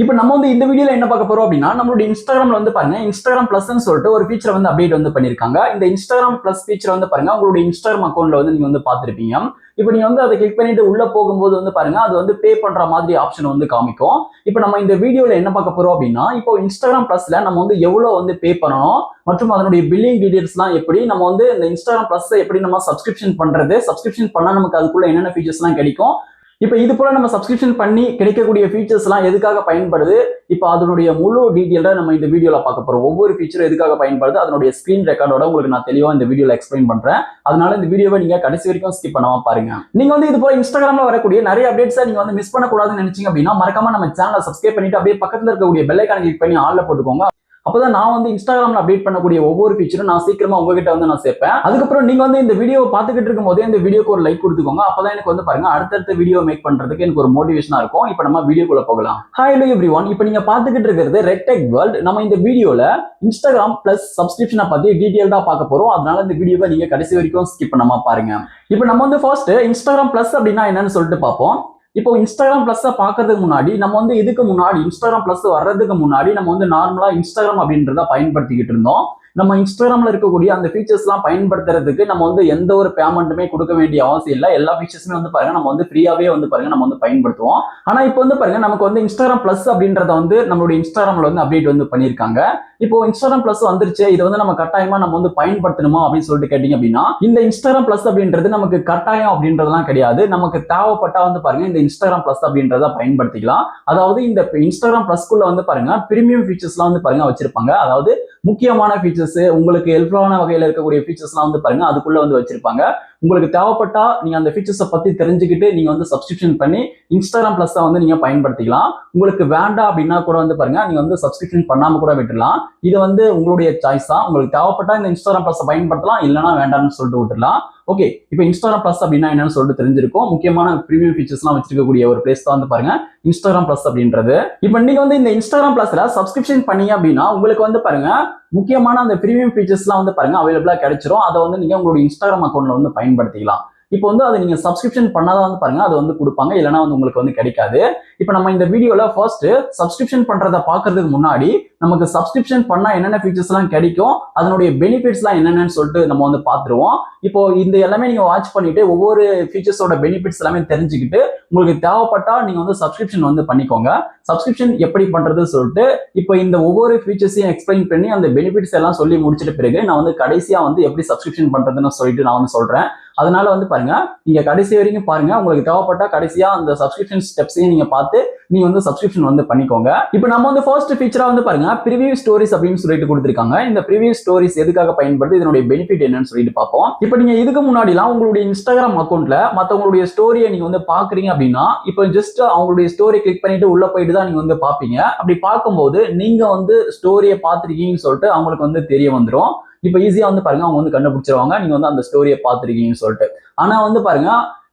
இப்போ நம்ம வந்து இந்த வீடியோல என்ன பார்க்க போறோம் அப்படின்னா, நம்மளுடைய இன்ஸ்டாகிராம்ல வந்து பாருங்க, இன்ஸ்டாகிராம் பிளஸ்ன்னு சொல்லிட்டு ஒரு ஃபீச்சர் வந்து அப்டேட் வந்து பண்ணிருக்காங்க. இந்த இன்ஸ்டாகிராம் பிளஸ் ஃபீச்சர் வந்து பாருங்க, உங்களுடைய இன்ஸ்டாகிராம் அக்கௌண்ட்ல வந்து நீங்க வந்து பார்த்திருப்பீங்க. இப்போ நீங்க வந்து அதை கிளிக் பண்ணிட்டு உள்ள போகும்போது வந்து பாருங்க, அது வந்து பே பண்ற மாதிரி ஆப்ஷன் வந்து காமிக்கும். இப்போ நம்ம இந்த வீடியோல என்ன பார்க்க போறோம் அப்படின்னா, இப்போ இன்ஸ்டாகிராம் பிளஸ்ல நம்ம வந்து எவ்வளவு வந்து பே பண்ணணும் மற்றும் அதனுடைய பில்லிங் டீடைல்ஸ்லாம் எப்படி, நம்ம வந்து இந்த இன்ஸ்டாகிராம் பிளஸ் எப்படி நம்ம சப்ஸ்கிரிப்ஷன் பண்றது, சப்ஸ்கிரிப்ஷன் பண்ணா நமக்கு அதுக்குள்ள என்னென்ன ஃபீச்சர்ஸ்லாம் கிடைக்கும், இப்போ இது போல நம்ம சப்ஸ்கிரிப்ஷன் பண்ணி கிடைக்கக்கூடிய ஃபீச்சர்ஸ் எல்லாம் எதுக்காக பயன்படுது, இப்போ அதனுடைய முழு டீடைல நம்ம இந்த வீடியோல பார்க்க போறோம். ஒவ்வொரு ஃபீச்சரும் எதுக்காக பயன்படுது, அதனுடைய ஸ்கிரீன் ரெக்கார்டோட உங்களுக்கு நான் தெளிவா இந்த வீடியோல எக்ஸ்பிளைன் பண்றேன். அதனால இந்த வீடியோவை நீங்க கடைசி வரைக்கும் ஸ்கிப் பண்ணாம பாருங்க. நீங்க வந்து இது போல இன்ஸ்டாகிராம்ல வரக்கூடிய நிறைய அப்டேட்ஸை நீங்க வந்து மிஸ் பண்ணக்கூடாதுன்னு நினைச்சீங்க அப்படின்னா, மறக்காம நம்ம சேனலை சப்ஸ்கிரைப் பண்ணிட்டு அப்படியே பக்கத்துல இருக்கக்கூடிய பெல் ஐகானை கிளிக் பண்ணி ஆல்ல போட்டுக்கோங்க. அப்பதான் நான் வந்து இன்ஸ்டாகிராம்ல அப்டேட் பண்ணக்கூடிய ஒவ்வொரு ஃபீச்சரும் நான் சீக்கிரமா உங்ககிட்ட வந்து நான் சேர்ப்பேன். அதுக்கப்புறம் நீங்க வந்து இந்த வீடியோ பார்த்துக்கிட்டு இருக்கும் போதே இந்த வீடியோக்கு ஒரு லைக் கொடுத்துக்கோங்க. அப்பதான் எனக்கு வந்து பாருங்க அடுத்தடுத்த வீடியோ மேக் பண்றதுக்கு எனக்கு ஒரு மோட்டிவேஷனா இருக்கும். இப்போ நம்ம வீடியோக்குள்ள போகலாம். ஹாய் ஹலோ எவ்ரிவன், இப்போ நீங்க பார்த்துக்கிட்டு இருக்கிறது ரெக்டெக் வேர்ல்ட். நம்ம இந்த வீடியோல இன்ஸ்டாகிராம் பிளஸ் சப்ஸ்கிரிப்ஷனை பத்தி டீடைல்டா பார்க்க போறோம். அதனால இந்த வீடியோவை நீங்க கடைசி வரைக்கும் ஸ்கிப் பண்ணாம பாருங்க. இப்போ நம்ம வந்து ஃபர்ஸ்ட் இன்ஸ்டாகிராம் பிளஸ் அப்படின்னா என்னன்னு சொல்லிட்டு பார்ப்போம். இப்போ இன்ஸ்டாகிராம் பிளஸ் பார்க்கறதுக்கு முன்னாடி நம்ம வந்து இதுக்கு முன்னாடி இன்ஸ்டாகிராம் பிளஸ் வர்றதுக்கு முன்னாடி நம்ம வந்து நார்மலா இன்ஸ்டாகிராம் அப்படின்றத பயன்படுத்திக்கிட்டு இருந்தோம். நம்ம இன்ஸ்டாகிராம்ல இருக்கக்கூடிய அந்த ஃபீச்சர்ஸ் எல்லாம் பயன்படுத்துறதுக்கு நம்ம வந்து எந்த ஒரு பேமெண்ட்டுமே கொடுக்க வேண்டிய அவசியம் இல்லை. எல்லா ஃபீச்சர்ஸுமே வந்து பாருங்க நம்ம வந்து ஃப்ரீயாவே வந்து பாருங்க நம்ம வந்து பயன்படுத்துவோம். ஆனா இப்போ வந்து பாருங்க நமக்கு வந்து இன்ஸ்டாகிராம் பிளஸ் அப்படின்றத வந்து நம்மளுடைய இன்ஸ்டாகிராம்ல வந்து அப்டேட் வந்து பண்ணியிருக்காங்க. இப்போ இன்ஸ்டாகிராம் பிளஸ் வந்துருச்சு, இதை வந்து நம்ம கட்டாயமா நம்ம வந்து பயன்படுத்தணுமா அப்படின்னு சொல்லிட்டு கேட்டீங்க அப்படின்னா, இந்த இன்ஸ்டாகிராம் பிளஸ் அப்படின்றது நமக்கு கட்டாயம் அப்படின்றதுலாம் கிடையாது. நமக்கு தேவைப்பட்டா வந்து பாருங்க இந்த இன்ஸ்டாகிராம் பிளஸ் அப்படின்றத பயன்படுத்திக்கலாம். அதாவது இந்த இன்ஸ்டாகிராம் பிளஸ்க்குள்ள வந்து பாருங்க பிரீமியம் ஃபீச்சர்ஸ்லாம் வந்து பாருங்க வச்சிருப்பாங்க. அதாவது முக்கியமான ஃபீச்சர்ஸ், உங்களுக்கு ஹெல்ப்ஃபுல்லான வகையில் இருக்கக்கூடிய ஃபீச்சர்ஸ்லாம் வந்து பாருங்க அதுக்குள்ள வந்து வச்சிருப்பாங்க. உங்களுக்கு தேவைப்பட்டா நீங்க அந்த ஃபீச்சர்ஸை பத்தி தெரிஞ்சுக்கிட்டு நீங்க வந்து சப்ஸ்கிரிப்ஷன் பண்ணி இன்ஸ்டாகிராம் பிளஸ் வந்து நீங்க பயன்படுத்திக்கலாம். உங்களுக்கு வேண்டாம் அப்படின்னா கூட வந்து பாருங்க நீங்க வந்து சப்ஸ்கிரிப்ஷன் பண்ணாம கூட விட்டுடலாம். இது வந்து உங்களுடைய சாய்ஸ் தான். உங்களுக்கு தேவைப்பட்டா இந்த இன்ஸ்டாகிராம் பிளஸ் பயன்படுத்தலாம், இல்லைன்னா வேண்டாம்னு சொல்லிட்டு விட்டுடலாம். ஓகே, இப்போ இன்ஸ்டாகிராம் பிளஸ் அப்படின்னா என்னன்னு சொல்லிட்டு தெரிஞ்சிருக்கும். முக்கியமான பிரீமியம் ஃபீச்சர்ஸ்லாம் வச்சிருக்கக்கூடிய ஒரு பிளேஸ் தான் வந்து பாருங்க இன்ஸ்டாகிராம் பிளஸ் அப்படின்றது. இப்போ நீங்க வந்து இந்த இன்ஸ்டாகிராம் பிளஸ்ல சப்ஸ்கிரிப்ஷன் பண்ணீங்க அப்படின்னா உங்களுக்கு வந்து பாருங்க முக்கியமான அந்த பிரீமியம் ஃபீச்சர்ஸ்லாம் வந்து பாருங்க அவைலபிளா கிடைச்சிரும். அதை வந்து நீங்க உங்களுடைய இன்ஸ்டாகிராம் அக்கௌண்ட்ல வந்து பயன்படுத்திக்கலாம். இப்போ வந்து அதை நீங்க சப்ஸ்கிரிப்ஷன் பண்ணாதான் வந்து பாருங்க அது வந்து கொடுப்பாங்க, இல்லைன்னா வந்து உங்களுக்கு வந்து கிடைக்காது. இப்போ நம்ம இந்த வீடியோல ஃபர்ஸ்ட் சப்ஸ்கிரிப்ஷன் பண்றதை பார்க்கறதுக்கு முன்னாடி நமக்கு சப்ஸ்கிரிப்ஷன் பண்ணா என்னென்ன ஃபீச்சர்ஸ் எல்லாம் கிடைக்கும், அதனுடைய பெனிஃபிட்ஸ் எல்லாம் என்னென்னு சொல்லிட்டு நம்ம வந்து பார்த்துருவோம். இப்போ இந்த எல்லாமே நீங்க வாட்ச் பண்ணிட்டு ஒவ்வொரு ஃபீச்சர்ஸோட பெனிஃபிட்ஸ் எல்லாமே தெரிஞ்சுக்கிட்டு உங்களுக்கு தேவைப்பட்டா நீங்க வந்து சப்ஸ்கிரிப்ஷன் வந்து பண்ணிக்கோங்க. சப்ஸ்கிரிப்ஷன் எப்படி பண்றது சொல்லிட்டு இப்போ இந்த ஒவ்வொரு ஃபீச்சர்ஸையும் எக்ஸ்பிளைன் பண்ணி அந்த பெனிஃபிட்ஸ் எல்லாம் சொல்லி முடிச்சிட்ட பிறகு நான் வந்து கடைசியா வந்து எப்படி சப்ஸ்கிரிப்ஷன் பண்றதுன்னு சொல்லிட்டு நான் வந்து சொல்றேன். அதனால வந்து பாருங்க நீங்க கடைசி வரைக்கும் பாருங்க. உங்களுக்கு தேவைப்பட்டா கடைசியா அந்த சப்ஸ்கிரிப்ஷன் ஸ்டெப்ஸையும் நீங்க பார்த்து நீங்க வந்து சப்ஸ்கிரிப்ஷன் வந்து பண்ணிக்கோங்க. இப்போ நம்ம வந்து ஃபர்ஸ்ட் ஃபீச்சரா வந்து பாருங்க ப்ரிவியூ ஸ்டோரிஸ் அப்படின்னு சொல்லிட்டு கொடுத்திருக்காங்க. இந்த ப்ரிவியூ ஸ்டோரிஸ் எதுக்காக பயன்படுது, இதனுடைய பெனிஃபிட் என்னன்னு சொல்லிட்டு பார்ப்போம். இப்போ நீங்க இதுக்கு முன்னாடிலாம் உங்களுடைய இன்ஸ்டாகிராம் அக்கௌண்ட்ல மத்தவங்களுடைய ஸ்டோரியை நீங்க வந்து பாக்குறீங்க அப்படின்னா, இப்போ ஜஸ்ட் அவங்களுடைய ஸ்டோரி கிளிக் பண்ணிட்டு உள்ள போயிட்டு தான் நீங்க வந்து பாப்பீங்க. அப்படி பார்க்கும்போது நீங்க வந்து ஸ்டோரியை பார்த்திருக்கீங்கன்னு சொல்லிட்டு அவங்களுக்கு வந்து தெரிய வந்துடும். இப்போ ஈஸியா வந்து பாருங்க அவங்க வந்து கண்டுபிடிச்சிருவாங்க நீங்க வந்து அந்த ஸ்டோரியை பார்த்திருக்கீங்கன்னு சொல்லிட்டு. ஆனா வந்து பாருங்க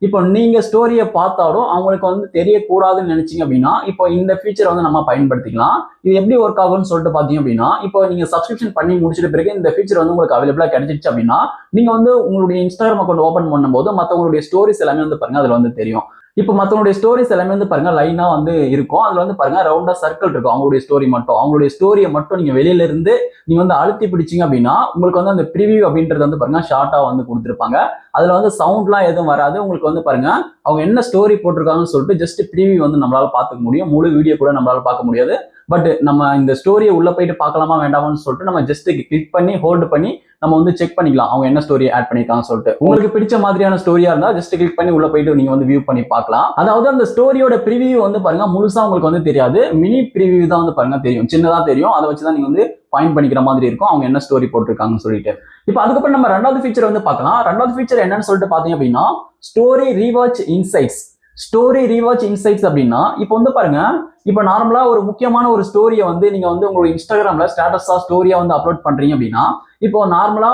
இப்போ நீங்க ஸ்டோரியை பார்த்தாலும் அவங்களுக்கு வந்து தெரியக்கூடாதுன்னு நினைச்சீங்க அப்படின்னா இப்போ இந்த ஃபீச்சர் வந்து நம்ம பயன்படுத்திக்கலாம். இது எப்படி ஒர்க் ஆகும்னு சொல்லிட்டு பாத்தீங்க அப்படின்னா, இப்போ நீங்க சப்ஸ்கிரிப்ஷன் பண்ணி முடிச்சிட்ட பிறகு இந்த ஃபீச்சர் வந்து உங்களுக்கு அவைலபிளா கிடைச்சிருச்சு அப்படின்னா, நீங்க வந்து உங்களுடைய இன்ஸ்டாகிராம் அக்கௌண்ட் ஓபன் பண்ணும்போது மற்றவங்களுடைய ஸ்டோரிஸ் எல்லாமே வந்து பாருங்க அதுல வந்து தெரியும். இப்போ மற்றவங்களுடைய ஸ்டோரிஸ் எல்லாமே வந்து பாருங்க லைனா வந்து இருக்கும். அதுல வந்து பாருங்க ரவுண்டா சர்க்கிள் இருக்கும். அவங்களுடைய ஸ்டோரி மட்டும், அவங்களுடைய ஸ்டோரியை மட்டும் நீங்க வெளியில இருந்து நீங்க வந்து அழுத்தி பிடிச்சீங்க அப்படின்னா உங்களுக்கு வந்து அந்த ப்ரிவியூ அப்படின்றது வந்து பாருங்க ஷார்ட்டா வந்து கொடுத்துருப்பாங்க. அதுல வந்து சவுண்ட்லாம் எதுவும் வராது. உங்களுக்கு வந்து பாருங்க அவங்க என்ன ஸ்டோரி போட்டிருக்காங்கன்னு சொல்லிட்டு ஜஸ்ட் ப்ரிவியூ வந்து நம்மளால பார்த்துக்க முடியும். முழு வீடியோ கூட நம்மளால பார்க்க முடியாது. பட் நம்ம இந்த ஸ்டோரியை உள்ள போயிட்டு பார்க்கலாமா வேண்டாமான்னு சொல்லிட்டு நம்ம ஜஸ்ட் கிளிக் பண்ணி ஹோல்டு பண்ணி நம்ம வந்து செக் பண்ணிக்கலாம் அவங்க என்ன ஸ்டோரி ஆட் பண்ணிருக்காங்கன்னு சொல்லிட்டு. உங்களுக்கு பிடிச்ச மாதிரியான ஸ்டோரியா இருந்தா ஜஸ்ட் கிளிக் பண்ணி உள்ள போயிட்டு நீங்க வந்து வியூ பண்ணி பார்க்கலாம். அதாவது அந்த ஸ்டோரியோட ப்ரிவியூ வந்து பாருங்க முழுசா உங்களுக்கு வந்து தெரியாது, மினி ப்ரிவியூ தான் வந்து பாருங்க தெரியும், சின்னதா தெரியும். அதை வச்சுதான் நீங்க வந்து பாயிண்ட் பண்ணிக்கிற மாதிரி இருக்கும் அவங்க என்ன ஸ்டோரி போட்டிருக்காங்கன்னு சொல்லிட்டு. இப்போ அதுக்கப்புறம் நம்ம ரெண்டாவது ஃபீச்சர் வந்து பார்க்கலாம். ரெண்டாவது ஃபீச்சர் என்னன்னு சொல்லிட்டு பாத்தீங்க அப்படின்னா story rewatch insights. Story rewatch insights அப்படின்னா இப்போ வந்து பாருங்க இப்போ நார்மலா ஒரு முக்கியமான ஒரு ஸ்டோரியை வந்து நீங்க வந்து உங்களுடைய இன்ஸ்டாகிராம்ல ஸ்டேட்டஸா ஸ்டோரியா வந்து அப்லோட் பண்றீங்க அப்படின்னா, இப்போ நார்மலா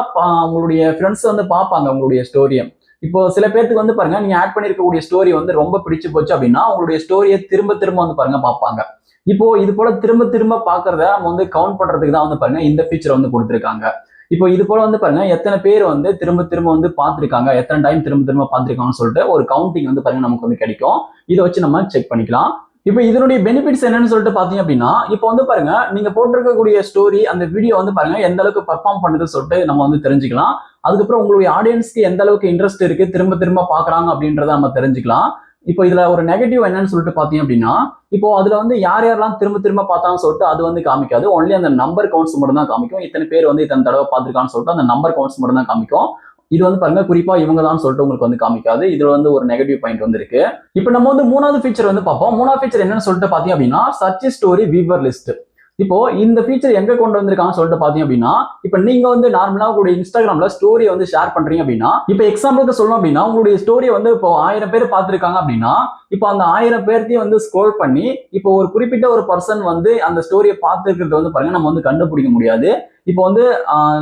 உங்களுடைய ஃப்ரெண்ட்ஸ் வந்து பார்ப்பாங்க உங்களுடைய ஸ்டோரியை. இப்போ சில பேருக்கு வந்து பாருங்க நீங்க ஆட் பண்ணிருக்கக்கூடிய ஸ்டோரி வந்து ரொம்ப பிடிச்சு போச்சு அப்படின்னா உங்களுடைய ஸ்டோரியை திரும்ப திரும்ப வந்து பாருங்க பார்ப்பாங்க. இப்போ இது போல திரும்ப திரும்ப பாக்குறத நம்ம வந்து கவுண்ட் பண்றதுக்கு தான் வந்து பாருங்க இந்த ஃபீச்சர் வந்து கொடுத்துருக்காங்க. இப்போ இது போல வந்து பாருங்க எத்தனை பேர் வந்து திரும்ப திரும்ப வந்து பார்த்திருக்காங்க, எத்தனை டைம் திரும்ப திரும்ப பார்த்திருக்காங்கன்னு சொல்லிட்டு ஒரு கவுண்டிங் வந்து பாருங்க நமக்கு வந்து கிடைக்கும். இதை வச்சு நம்ம செக் பண்ணிக்கலாம். இப்போ இதனுடைய பெனிஃபிட்ஸ் என்னன்னு சொல்லிட்டு பாத்தீங்க அப்படின்னா, இப்போ வந்து பாருங்க நீங்க போட்டிருக்கக்கூடிய ஸ்டோரி அந்த வீடியோ வந்து பாருங்க எந்த அளவுக்கு பர்ஃபார்ம் பண்ணுதுன்னு சொல்லிட்டு நம்ம வந்து தெரிஞ்சுக்கலாம். அதுக்கப்புறம் உங்களுடைய ஆடியன்ஸ்க்கு எந்த அளவுக்கு இன்ட்ரெஸ்ட் இருக்கு, திரும்ப திரும்ப பாக்குறாங்க அப்படின்றத நம்ம தெரிஞ்சுக்கலாம். இப்போ இதுல ஒரு நெகட்டிவ் என்னன்னு சொல்லிட்டு பாத்தீங்க அப்படின்னா, இப்போ அதுல வந்து யார் யாரெல்லாம் திரும்ப திரும்ப பார்த்தான்னு சொல்லிட்டு அது வந்து காமிக்காது. ஒன்லி அந்த நம்பர் கவுண்ட்ஸ் மட்டும் தான் காமிக்கும். இத்தனை பேர் வந்து இத்தனை தடவை பார்த்திருக்கான்னு சொல்லிட்டு அந்த நம்பர் கவுண்ட்ஸ் மட்டும் தான் காமிக்கும். இது வந்து பாருங்க குறிப்பா இவங்க தான் சொல்லிட்டு உங்களுக்கு வந்து காமிக்காது. இதுல வந்து ஒரு நெகட்டிவ் பாயிண்ட் வந்து இருக்கு. இப்போ நம்ம வந்து மூணாவது ஃபீச்சர் வந்து பார்ப்போம். மூணாவது ஃபீச்சர் என்னன்னு சொல்லிட்டு பாத்தீங்க அப்படின்னா, சர்ச் ஸ்டோரி வியூவர் லிஸ்ட். இப்போ இந்த ஃபீச்சர் எங்க கொண்டு வந்திருக்காங்கன்னு சொல்லிட்டு பாத்தீங்க அப்படின்னா, இப்போ நீங்க வந்து நார்மலா உங்களுடைய இன்ஸ்டாகிராம்ல ஸ்டோரியை வந்து ஷேர் பண்றீங்க அப்படின்னா, இப்போ எக்ஸாம்பிளுக்கு சொல்லணும் அப்படின்னா உங்களுடைய ஸ்டோரியை வந்து இப்போ 1000 பேர் பார்த்திருக்காங்க அப்படின்னா, இப்போ அந்த 1000 பேர்த்தையும் வந்து ஸ்க்ரோல் பண்ணி இப்போ ஒரு குறிப்பிட்ட ஒரு பர்சன் வந்து அந்த ஸ்டோரியை பார்த்துருக்கிறது வந்து பாருங்க நம்ம வந்து கண்டுபிடிக்க முடியாது. இப்போ வந்து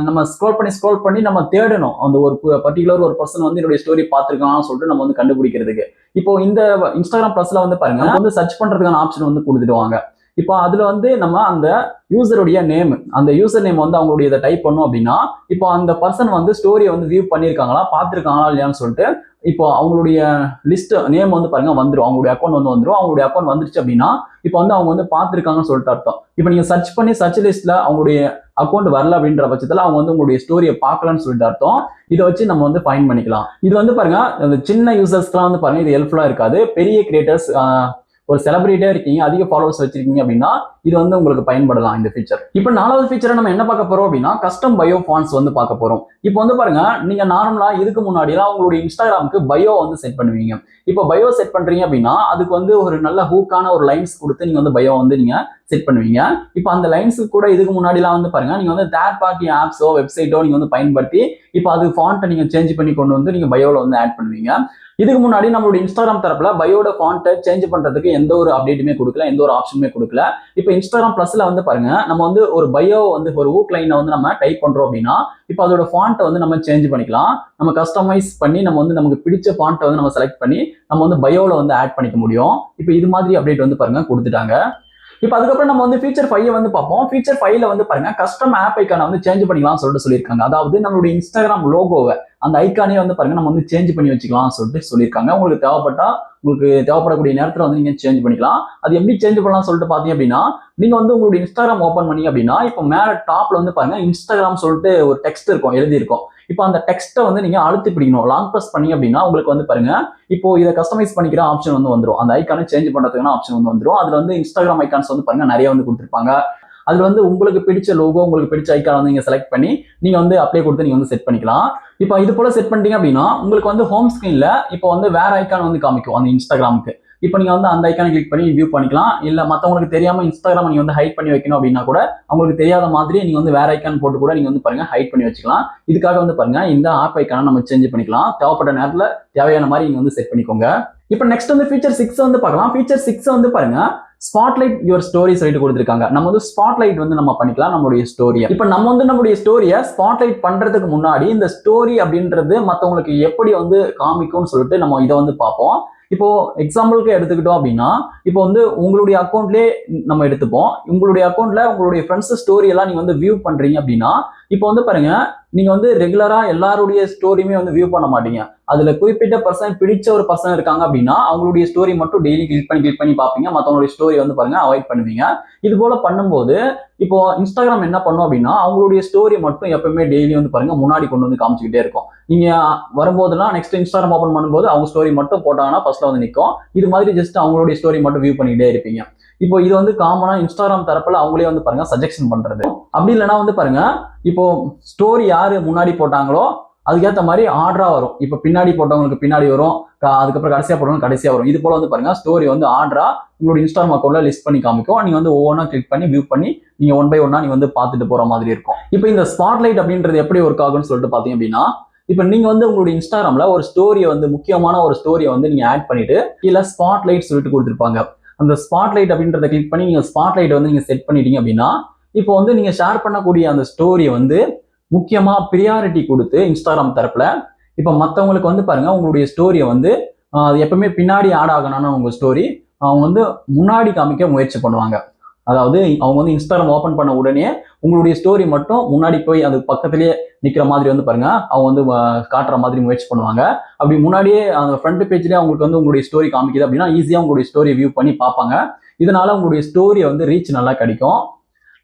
நம்ம ஸ்க்ரோல் பண்ணி நம்ம தேடணும் அந்த ஒரு பர்டிகுலர் ஒரு பர்சன் வந்து என்னுடைய ஸ்டோரி பார்த்திருக்காங்கன்னு சொல்லிட்டு நம்ம வந்து கண்டுபிடிக்கிறதுக்கு. இப்போ இந்த இன்ஸ்டாகிராம் பிளஸ்ல வந்து பாருங்க வந்து சர்ச் பண்றதுக்கான ஆப்ஷன் வந்து கொடுத்துடுவாங்க. இப்போ அதுல வந்து நம்ம அந்த யூசருடைய நேம், அந்த யூசர் நேம் வந்து அவங்களுடைய இதை டைப் பண்ணோம் அப்படின்னா, இப்போ அந்த பர்சன் வந்து ஸ்டோரியை வந்து வியூ பண்ணியிருக்காங்களா பார்த்துருக்காங்களா இல்லையான்னு சொல்லிட்டு இப்போ அவங்களுடைய லிஸ்ட் நேம் வந்து பாருங்க வந்துடும். அவங்களுடைய அக்கௌண்ட் வந்து வந்துடும். அவங்களுடைய அக்கௌண்ட் வந்துருச்சு அப்படின்னா இப்போ வந்து அவங்க வந்து பார்த்துருக்காங்கன்னு சொல்லிட்டு அர்த்தம். இப்போ நீங்க சர்ச் பண்ணி சர்ச் லிஸ்ட்ல அவங்களுடைய அக்கௌண்ட் வரல அப்படின்ற பட்சத்தில் அவங்க வந்து உங்களுடைய ஸ்டோரியை பார்க்கலன்னு சொல்லிட்டு அர்த்தம். இதை வச்சு நம்ம வந்து ஃபைண்ட் பண்ணிக்கலாம். இது வந்து பாருங்க அந்த சின்ன யூசர்ஸ்க்குலாம் வந்து பாருங்க இது ஹெல்ப்ஃபுல்லா இருக்காது. பெரிய கிரியேட்டர்ஸ் ஒரு செலிபிரிட்டியா இருக்கீங்க, அதிக ஃபாலோவர்ஸ் வச்சிருக்கீங்க அப்படின்னா இது வந்து உங்களுக்கு பயன்படலாம் இந்த ஃபீச்சர். இப்போ நாலாவது ஃபீச்சரை நம்ம என்ன பார்க்க போறோம் அப்படின்னா, கஸ்டம் பயோ ஃபாண்ட்ஸ் வந்து பார்க்க போறோம். இப்போ வந்து பாருங்க நீங்க நார்மலா இதுக்கு முன்னாடிலாம் உங்களுடைய இன்ஸ்டாகிராமுக்கு பயோ வந்து செட் பண்ணுவீங்க. இப்போ பயோ செட் பண்றீங்க அப்படின்னா அதுக்கு வந்து ஒரு நல்ல ஹூக்கான ஒரு லைன்ஸ் கொடுத்து நீங்க வந்து பயோ வந்து நீங்க செட் பண்ணுவீங்க. இப்போ அந்த லைன்ஸுக்கு கூட இதுக்கு முன்னாடிலாம் வந்து பாருங்க நீங்க வந்து தேர்ட் பார்ட்டி ஆப்ஸோ வெப்சைட்டோ நீங்க வந்து பயன்படுத்தி இப்போ அது ஃபாண்ட்டை நீங்க சேஞ்ச் பண்ணி கொண்டு வந்து நீங்க பயோல வந்து ஆட் பண்ணுவீங்க. இதுக்கு முன்னாடி நம்மளுடைய இன்ஸ்டாகிராம் தரப்புல பயோட ஃபாண்ட்டை சேஞ்ச் பண்றதுக்கு எந்த ஒரு அப்டேட்டுமே கொடுக்கல, எந்த ஒரு ஆப்ஷனுமே கொடுக்கல. இப்போ இன்ஸ்டாகிராம் பிளஸ்ல வந்து பாருங்க நம்ம வந்து ஒரு பயோ வந்து ஒரு ஹூக் லைனை வந்து நம்ம டைப் பண்றோம் அப்படின்னா இப்போ அதோட ஃபாண்ட்டை வந்து நம்ம சேஞ்ச் பண்ணிக்கலாம். நம்ம கஸ்டமைஸ் பண்ணி நம்ம வந்து நமக்கு பிடிச்ச ஃபாண்ட்டை வந்து நம்ம செலக்ட் பண்ணி நம்ம வந்து பயோல வந்து ஆட் பண்ணிக்க முடியும். இப்போ இது மாதிரி அப்டேட் வந்து பாருங்க கொடுத்துட்டாங்க. இப்போ அதுக்கப்புறம் நம்ம வந்து ஃபீச்சர் 5 வந்து பார்ப்போம். ஃபீச்சர் 5ல வந்து பாருங்க கஸ்டம் ஆப் ஐக்கான வந்து சேஞ்ச் பண்ணிக்கலாம் சொல்லிட்டு சொல்லியிருக்காங்க. அதாவது நம்மளுடைய இன்ஸ்டாகிராம் லோகோவை அந்த ஐக்கானே வந்து பாருங்க நம்ம வந்து சேஞ்ச் பண்ணி வச்சுக்கலாம் சொல்லிட்டு சொல்லியிருக்காங்க. உங்களுக்கு தேவைப்படக்கூடிய நேரத்தில் வந்து நீங்க சேஞ்ச் பண்ணிக்கலாம். அது எப்படி சேஞ்ச் பண்ணலாம் சொல்லிட்டு பாத்தீங்க அப்படின்னா, நீங்க வந்து உங்களுடைய இன்ஸ்டாகிராம் ஓப்பன் பண்ணி அப்படின்னா இப்போ மேல டாப்ல வந்து பாருங்க இன்ஸ்டாகிராம் சொல்லிட்டு ஒரு டெக்ஸ்ட் இருக்கும், எழுதி இருக்கும். இப்போ அந்த டெக்ஸ்ட்டை வந்து நீங்க அழுத்தி பிடிக்கணும். லாங் பிரஸ் பண்ணி அப்படின்னா உங்களுக்கு வந்து பாருங்க இப்போ இதை கஸ்டமைஸ் பண்ணிக்கிற ஆப்ஷன் வந்து வந்துடும். அந்த ஐக்கானை சேஞ்ச் பண்றதுக்கான ஆப்ஷன் வந்து வந்துடும். அதுல வந்து இன்ஸ்டாகிராம் ஐக்கான்ஸ் வந்து பாருங்க நிறைய வந்து கொடுத்துருப்பாங்க. அதுல வந்து உங்களுக்கு பிடிச்ச லோகோ, உங்களுக்கு பிடிச்ச ஐக்கான் வந்து நீங்க செலக்ட் பண்ணி நீங்க வந்து அப்ளை கொடுத்து நீங்க வந்து செட் பண்ணிக்கலாம். இப்போ இது போல செட் பண்ணிட்டீங்க அப்படின்னா உங்களுக்கு வந்து ஹோம் ஸ்கிரீன்ல இப்போ வந்து வேற ஐக்கான் வந்து காமிக்கும் அந்த இன்ஸ்டாகிராமுக்கு. இப்போ நீங்க வந்து அந்த ஐக்கானை கிளிக் பண்ணி வியூ பண்ணிக்கலாம். இல்ல மத்தவங்களுக்கு தெரியாம இன்ஸ்டாகிராம் நீங்க வந்து ஹைட் பண்ணி வைக்கணும் அப்படின்னா கூட அவங்களுக்கு தெரியாத மாதிரி நீங்க வந்து வேற ஐக்கான் போட்டு கூட நீங்க வந்து பாருங்க ஹைட் பண்ணி வச்சுக்கலாம். இதுக்காக வந்து பாருங்க இந்த ஆப் ஐக்கானை நம்ம சேஞ்ச் பண்ணிக்கலாம். தேவைப்பட்ட நேரத்துல தேவையான மாதிரி நீங்க வந்து செட் பண்ணிக்கோங்க. இப்போ நெக்ஸ்ட் வந்து ஃபீச்சர் 6 வந்து பார்க்கலாம். ஃபீச்சர் 6 வந்து பாருங்க ஸ்பாட்லைட் யுவர் ஸ்டோரி சொல்லிட்டு கொடுத்துருக்காங்க. நம்ம வந்து ஸ்பாட்லைட் வந்து நம்ம பண்ணிக்கலாம் நம்மளுடைய ஸ்டோரியை. இப்போ நம்ம வந்து நம்மளுடைய ஸ்டோரியை ஸ்பாட்லைட் பண்றதுக்கு முன்னாடி இந்த ஸ்டோரி அப்படின்றது மற்றவங்களுக்கு எப்படி வந்து காமிக்கும்னு சொல்லிட்டு நம்ம இதை வந்து பார்ப்போம். இப்போ எக்ஸாம்பிளுக்கு எடுத்துக்கிட்டோம் அப்படின்னா இப்போ வந்து உங்களுடைய அக்கௌண்ட்லேயே நம்ம எடுத்துப்போம். உங்களுடைய அக்கௌண்ட்ல உங்களுடைய ஃப்ரெண்ட்ஸ் ஸ்டோரி எல்லாம் நீங்க வந்து வியூ பண்றீங்க அப்படின்னா இப்போ வந்து பாருங்க நீங்க வந்து ரெகுலரா எல்லாருடைய ஸ்டோரியுமே வந்து வியூ பண்ண மாட்டீங்க. அதுல குறிப்பிட்ட பர்சன் பிடிச்ச ஒரு பர்சன் இருக்காங்க அப்படின்னா அவங்களுடைய ஸ்டோரி மட்டும் டெய்லி கிளிக் பண்ணி பார்ப்பீங்க. மற்றவங்களுடைய ஸ்டோரி வந்து பாருங்க அவாய்ட் பண்ணுவீங்க. இது போல பண்ணும்போது இப்போ இன்ஸ்டாகிராம் என்ன பண்ணும் அப்படின்னா அவங்களுடைய ஸ்டோரி மட்டும் எப்பவுமே டெய்லி வந்து பாருங்க முன்னாடி கொண்டு வந்து காமிச்சுக்கிட்டே இருக்கும். நீங்க வரும்போதெல்லாம் நெக்ஸ்ட் இன்ஸ்டாகிராம் ஓப்பன் பண்ணும்போது அவங்க ஸ்டோரி மட்டும் போட்டாங்கன்னா ஃபர்ஸ்ட்ல வந்து நிற்கும். இது மாதிரி ஜஸ்ட் அவங்களுடைய ஸ்டோரி மட்டும் வியூ பண்ணிக்கிட்டே இருப்பீங்க. இப்போ இது வந்து காமனா இன்ஸ்டாகிராம் தரப்புல அவங்களே வந்து பாருங்க சஜெக்ஷன் பண்றது. அப்படி இல்லைன்னா வந்து பாருங்க இப்போ ஸ்டோரி யாரு முன்னாடி போட்டாங்களோ அதுக்கேற்ற மாதிரி ஆர்டரா வரும். இப்போ பின்னாடி போட்டவங்களுக்கு பின்னாடி வரும், அதுக்கப்புறம் கடைசியா போட்டவங்களுக்கு கடைசியா வரும். இது போல வந்து பாருங்க ஸ்டோரி வந்து ஆர்டரா உங்களோட இன்ஸ்டாகிராம் அக்கௌண்ட்ல லிஸ்ட் பண்ணி காமிக்கும். நீங்க வந்து ஒவ்வொன்றா கிளிக் பண்ணி வியூ பண்ணி நீங்க ஒன் பை ஒன்னா நீங்க வந்து பார்த்துட்டு போற மாதிரி இருக்கும். இப்போ இந்த ஸ்பாட்லைட் அப்படின்றது எப்படி ஒர்க் ஆகும்னு சொல்லிட்டு பாத்தீங்க அப்படின்னா இப்போ நீங்க வந்து உங்களுடைய இன்ஸ்டாகிராம்ல ஒரு ஸ்டோரியை வந்து முக்கியமான ஒரு ஸ்டோரியை வந்து நீங்க ஆட் பண்ணிட்டு கீழே ஸ்பாட்லைட் சொல்லிட்டு கொடுத்துருப்பாங்க. அந்த ஸ்பாட்லைட் அப்படின்றத கிளிக் பண்ணி நீங்க ஸ்பாட்லைட் வந்து நீங்க செட் பண்ணிட்டீங்க அப்படின்னா இப்போ வந்து நீங்க ஷேர் பண்ணக்கூடிய அந்த ஸ்டோரியை வந்து முக்கியமா ப்ரியாரிட்டி கொடுத்து இன்ஸ்டாகிராம் தரப்புல இப்போ மற்றவங்களுக்கு வந்து பாருங்க உங்களுடைய ஸ்டோரியை வந்து எப்பவுமே பின்னாடி ஆட் ஆகணும்னு உங்க ஸ்டோரி அவங்க வந்து முன்னாடி காமிக்க முயற்சி பண்ணுவாங்க. அதாவது அவங்க வந்து இன்ஸ்டாகிராம் ஓபன் பண்ண உடனே உங்களுடைய ஸ்டோரி மட்டும் முன்னாடி போய் அது பக்கத்திலேயே நிக்கிற மாதிரி வந்து பாருங்க அவங்க வந்து காட்டுற மாதிரி முயற்சி பண்ணுவாங்க. அப்படி முன்னாடியே அந்த ஃப்ரண்ட் பேஜ்லயே அவங்களுக்கு வந்து உங்களுடைய ஸ்டோரி காமிக்குது அப்படின்னா ஈஸியா உங்களுடைய ஸ்டோரி வியூ பண்ணி பார்ப்பாங்க. இதனால உங்களுடைய ஸ்டோரி வந்து ரீச் நல்லா கிடைக்கும்.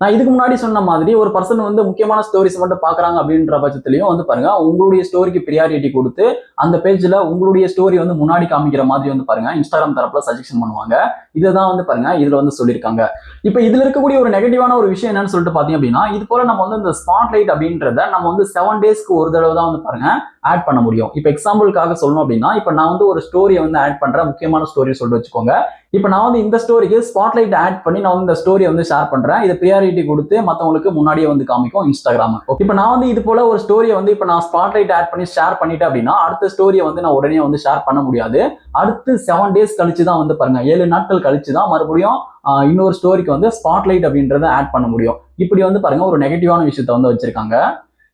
நான் இதுக்கு முன்னாடி சொன்ன மாதிரி ஒரு பர்சன் வந்து முக்கியமான ஸ்டோரிஸ் மட்டும் பாக்குறாங்க அப்படின்ற பட்சத்திலையும் வந்து பாருங்க உங்களுடைய ஸ்டோரிக்கு பிரியாரிட்டி கொடுத்து அந்த பேஜ்ல உங்களுடைய ஸ்டோரி வந்து முன்னாடி காமிக்கிற மாதிரி வந்து பாருங்க இன்ஸ்டாகிராம் தரப்புல சஜெக்ஷன் பண்ணுவாங்க. இதுதான் வந்து பாருங்க இதுல வந்து சொல்லியிருக்காங்க. இப்ப இதுல இருக்கக்கூடிய ஒரு நெகட்டிவான ஒரு விஷயம் என்னன்னு சொல்லிட்டு பாத்தீங்க அப்படின்னா இது போல நம்ம வந்து இந்த ஸ்பாட்லைட் அப்படின்றத நம்ம வந்து 7 டேஸ்க்கு ஒரு தடவை தான் வந்து பாருங்க ஆட் பண்ண முடியும். இப்ப எக்ஸாம்பிளுக்காக சொல்லணும் அப்படின்னா இப்ப நான் வந்து ஒரு ஸ்டோரியை வந்து ஆட் பண்றேன், முக்கியமான ஸ்டோரி சொல்லிட்டு வச்சுக்கோங்க. இப்ப நான் வந்து இந்த ஸ்டோரிக்கு ஸ்பாட்லைட் ஆட் பண்ணி நான் வந்து இந்த ஸ்டோரியை வந்து ஷேர் பண்றேன். இதை பிரியாரிட்டி கொடுத்து மத்தவங்களுக்கு முன்னாடியே வந்து காமிக்கும் இன்ஸ்டாகிராம். இப்ப நான் வந்து இது போல ஒரு ஸ்டோரியை வந்து இப்ப நான் ஸ்பாட்லைட் ஆட் பண்ணி ஷேர் பண்ணிட்டேன் அப்படின்னா அடுத்த ஸ்டோரியை வந்து நான் உடனே வந்து ஷேர் பண்ண முடியாது. அடுத்து 7 டேஸ் கழிச்சு தான் வந்து பாருங்க 7 நாட்கள் கழிச்சு தான் மறுபடியும் இன்னொரு ஸ்டோரிக்கு வந்து ஸ்பாட்லைட் அப்படின்றத ஆட் பண்ண முடியும். இப்படி வந்து பாருங்க ஒரு நெகட்டிவான விஷயத்த வந்து வச்சிருக்காங்க.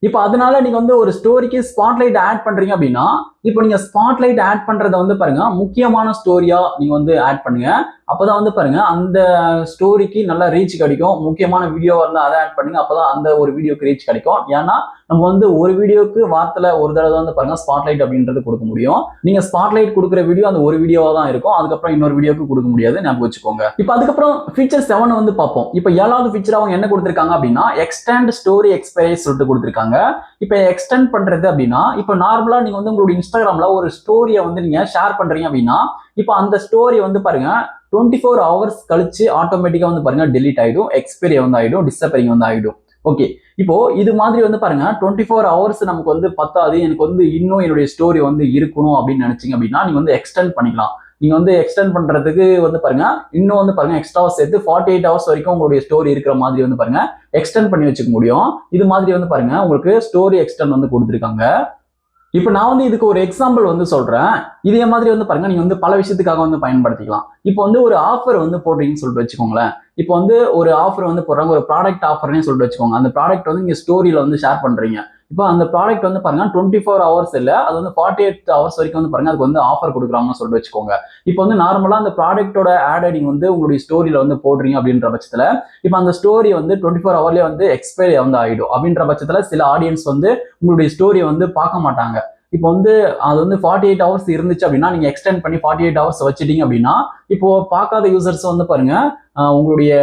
இப்ப அதனால நீங்க வந்து ஒரு ஸ்டோரிக்கு ஸ்பாட்லைட் ஆட் பண்றீங்க அப்படின்னா இப்போ நீங்க ஸ்பாட்லைட் ஆட் பண்றத வந்து பாருங்க முக்கியமான ஸ்டோரியா நீங்க வந்து ஆட் பண்ணுங்க. அப்பதான் வந்து பாருங்க அந்த ஸ்டோரிக்கு நல்லா ரீச் கிடைக்கும். முக்கியமான வீடியோ வந்து அதை ஆட் பண்ணுங்க, அப்பதான் அந்த ஒரு வீடியோக்கு ரீச் கிடைக்கும். ஏன்னா நம்ம வந்து ஒரு வீடியோக்கு வாரத்துல ஒரு தடவை வந்து பாருங்க ஸ்பாட்லைட் அப்படின்றது கொடுக்க முடியும். நீங்க ஸ்பாட்லைட் கொடுக்குற வீடியோ அந்த ஒரு வீடியோவா தான் இருக்கும், அதுக்கப்புறம் இன்னொரு வீடியோக்கு கொடுக்க முடியாது, ஞாபகம் வச்சுக்கோங்க. இப்போ அதுக்கப்புறம் ஃபீச்சர் 7 வந்து பார்ப்போம். இப்போ 7வது ஃபீச்சர் அவங்க என்ன கொடுத்திருக்காங்க அப்படின்னா எக்ஸ்டெண்ட் ஸ்டோரி எக்ஸ்பைரி சொல்லிட்டு கொடுத்திருக்காங்க. இப்போ எக்ஸ்டெண்ட் பண்றது அப்படின்னா இப்போ நார்மலா நீங்க வந்து உங்களுடைய இன்ஸ்டாகிராம்ல ஒரு ஸ்டோரியை வந்து நீங்க ஷேர் பண்றீங்க அப்படின்னா இப்போ அந்த ஸ்டோரி வந்து பாருங்க 24 ஹவர்ஸ் கழிச்சு ஆட்டோமேட்டிக்கா வந்து பாருங்க டெலீட் ஆயிடும், எக்ஸ்பைரி வந்து ஆயிடும், டிஸப்பரிங் வந்து ஆயிடும். ஓகே, இப்போ இது மாதிரி வந்து பாருங்க 24 ஹவர்ஸ் நமக்கு வந்து பத்தாது, எனக்கு வந்து இன்னும் என்னுடைய ஸ்டோரி வந்து இருக்கணும் அப்படின்னு நினைச்சீங்க அப்படின்னா நீங்க வந்து எக்ஸ்டெண்ட் பண்ணிக்கலாம். நீங்க வந்து எக்ஸ்டெண்ட் பண்றதுக்கு வந்து பாருங்க இன்னும் வந்து பாருங்க எக்ஸ்ட்ராவா சேர்த்து 48 ஹவர்ஸ் வரைக்கும் உங்களுடைய ஸ்டோரி இருக்கிற மாதிரி வந்து பாருங்க எக்ஸ்டெண்ட் பண்ணி வச்சுக்க முடியும். இது மாதிரி வந்து பாருங்க உங்களுக்கு ஸ்டோரி எக்ஸ்டெண்ட் வந்து கொடுத்துருக்காங்க. இப்போ நான் வந்து இதுக்கு ஒரு எக்ஸாம்பிள் வந்து சொல்றேன். இதே மாதிரி வந்து பாருங்க நீங்க வந்து பல விஷயத்துக்காக வந்து பயன்படுத்திக்கலாம். இப்போ வந்து ஒரு ஆஃபர் வந்து போடுறீங்கன்னு சொல்லிட்டு வச்சுக்கோங்களேன். இப்போ வந்து ஒரு ஆஃபர் வந்து போடுறாங்க, ஒரு ப்ராடக்ட் ஆஃபர்னே சொல்லிட்டு வச்சுக்கோங்க. அந்த ப்ராடக்ட் வந்து நீங்க ஸ்டோரியில வந்து ஷேர் பண்றீங்க. இப்போ அந்த ப்ராடக்ட் வந்து பாருங்க 24 ஹவர்ஸ் இல்ல, அது வந்து 48 ஹவர்ஸ் வரைக்கும் வந்து பாருங்க அதுக்கு வந்து ஆஃபர் கொடுக்குறாங்கன்னு சொல்லிட்டு வச்சுக்கோங்க. இப்போ வந்து நார்மலா அந்த ப்ராடக்டோட ஆடை நீங்க வந்து உங்களுடைய ஸ்டோரியில வந்து போடுறீங்க அப்படின்ற பட்சத்துல இப்போ அந்த ஸ்டோரி வந்து 24 ஹவர்லயே வந்து எக்ஸ்பைரி வந்து ஆயிடும். அப்படின்ற பட்சத்துல சில ஆடியன்ஸ் வந்து உங்களுடைய ஸ்டோரியை வந்து பார்க்க மாட்டாங்க. இப்போ வந்து அது வந்து 48 ஹவர்ஸ் இருந்துச்சு அப்படின்னா நீங்க எக்ஸ்டெண்ட் பண்ணி 48 ஹவர்ஸ் வச்சிட்டீங்க அப்படின்னா இப்போ பார்க்காத யூசர்ஸ் வந்து பாருங்க உங்களுடைய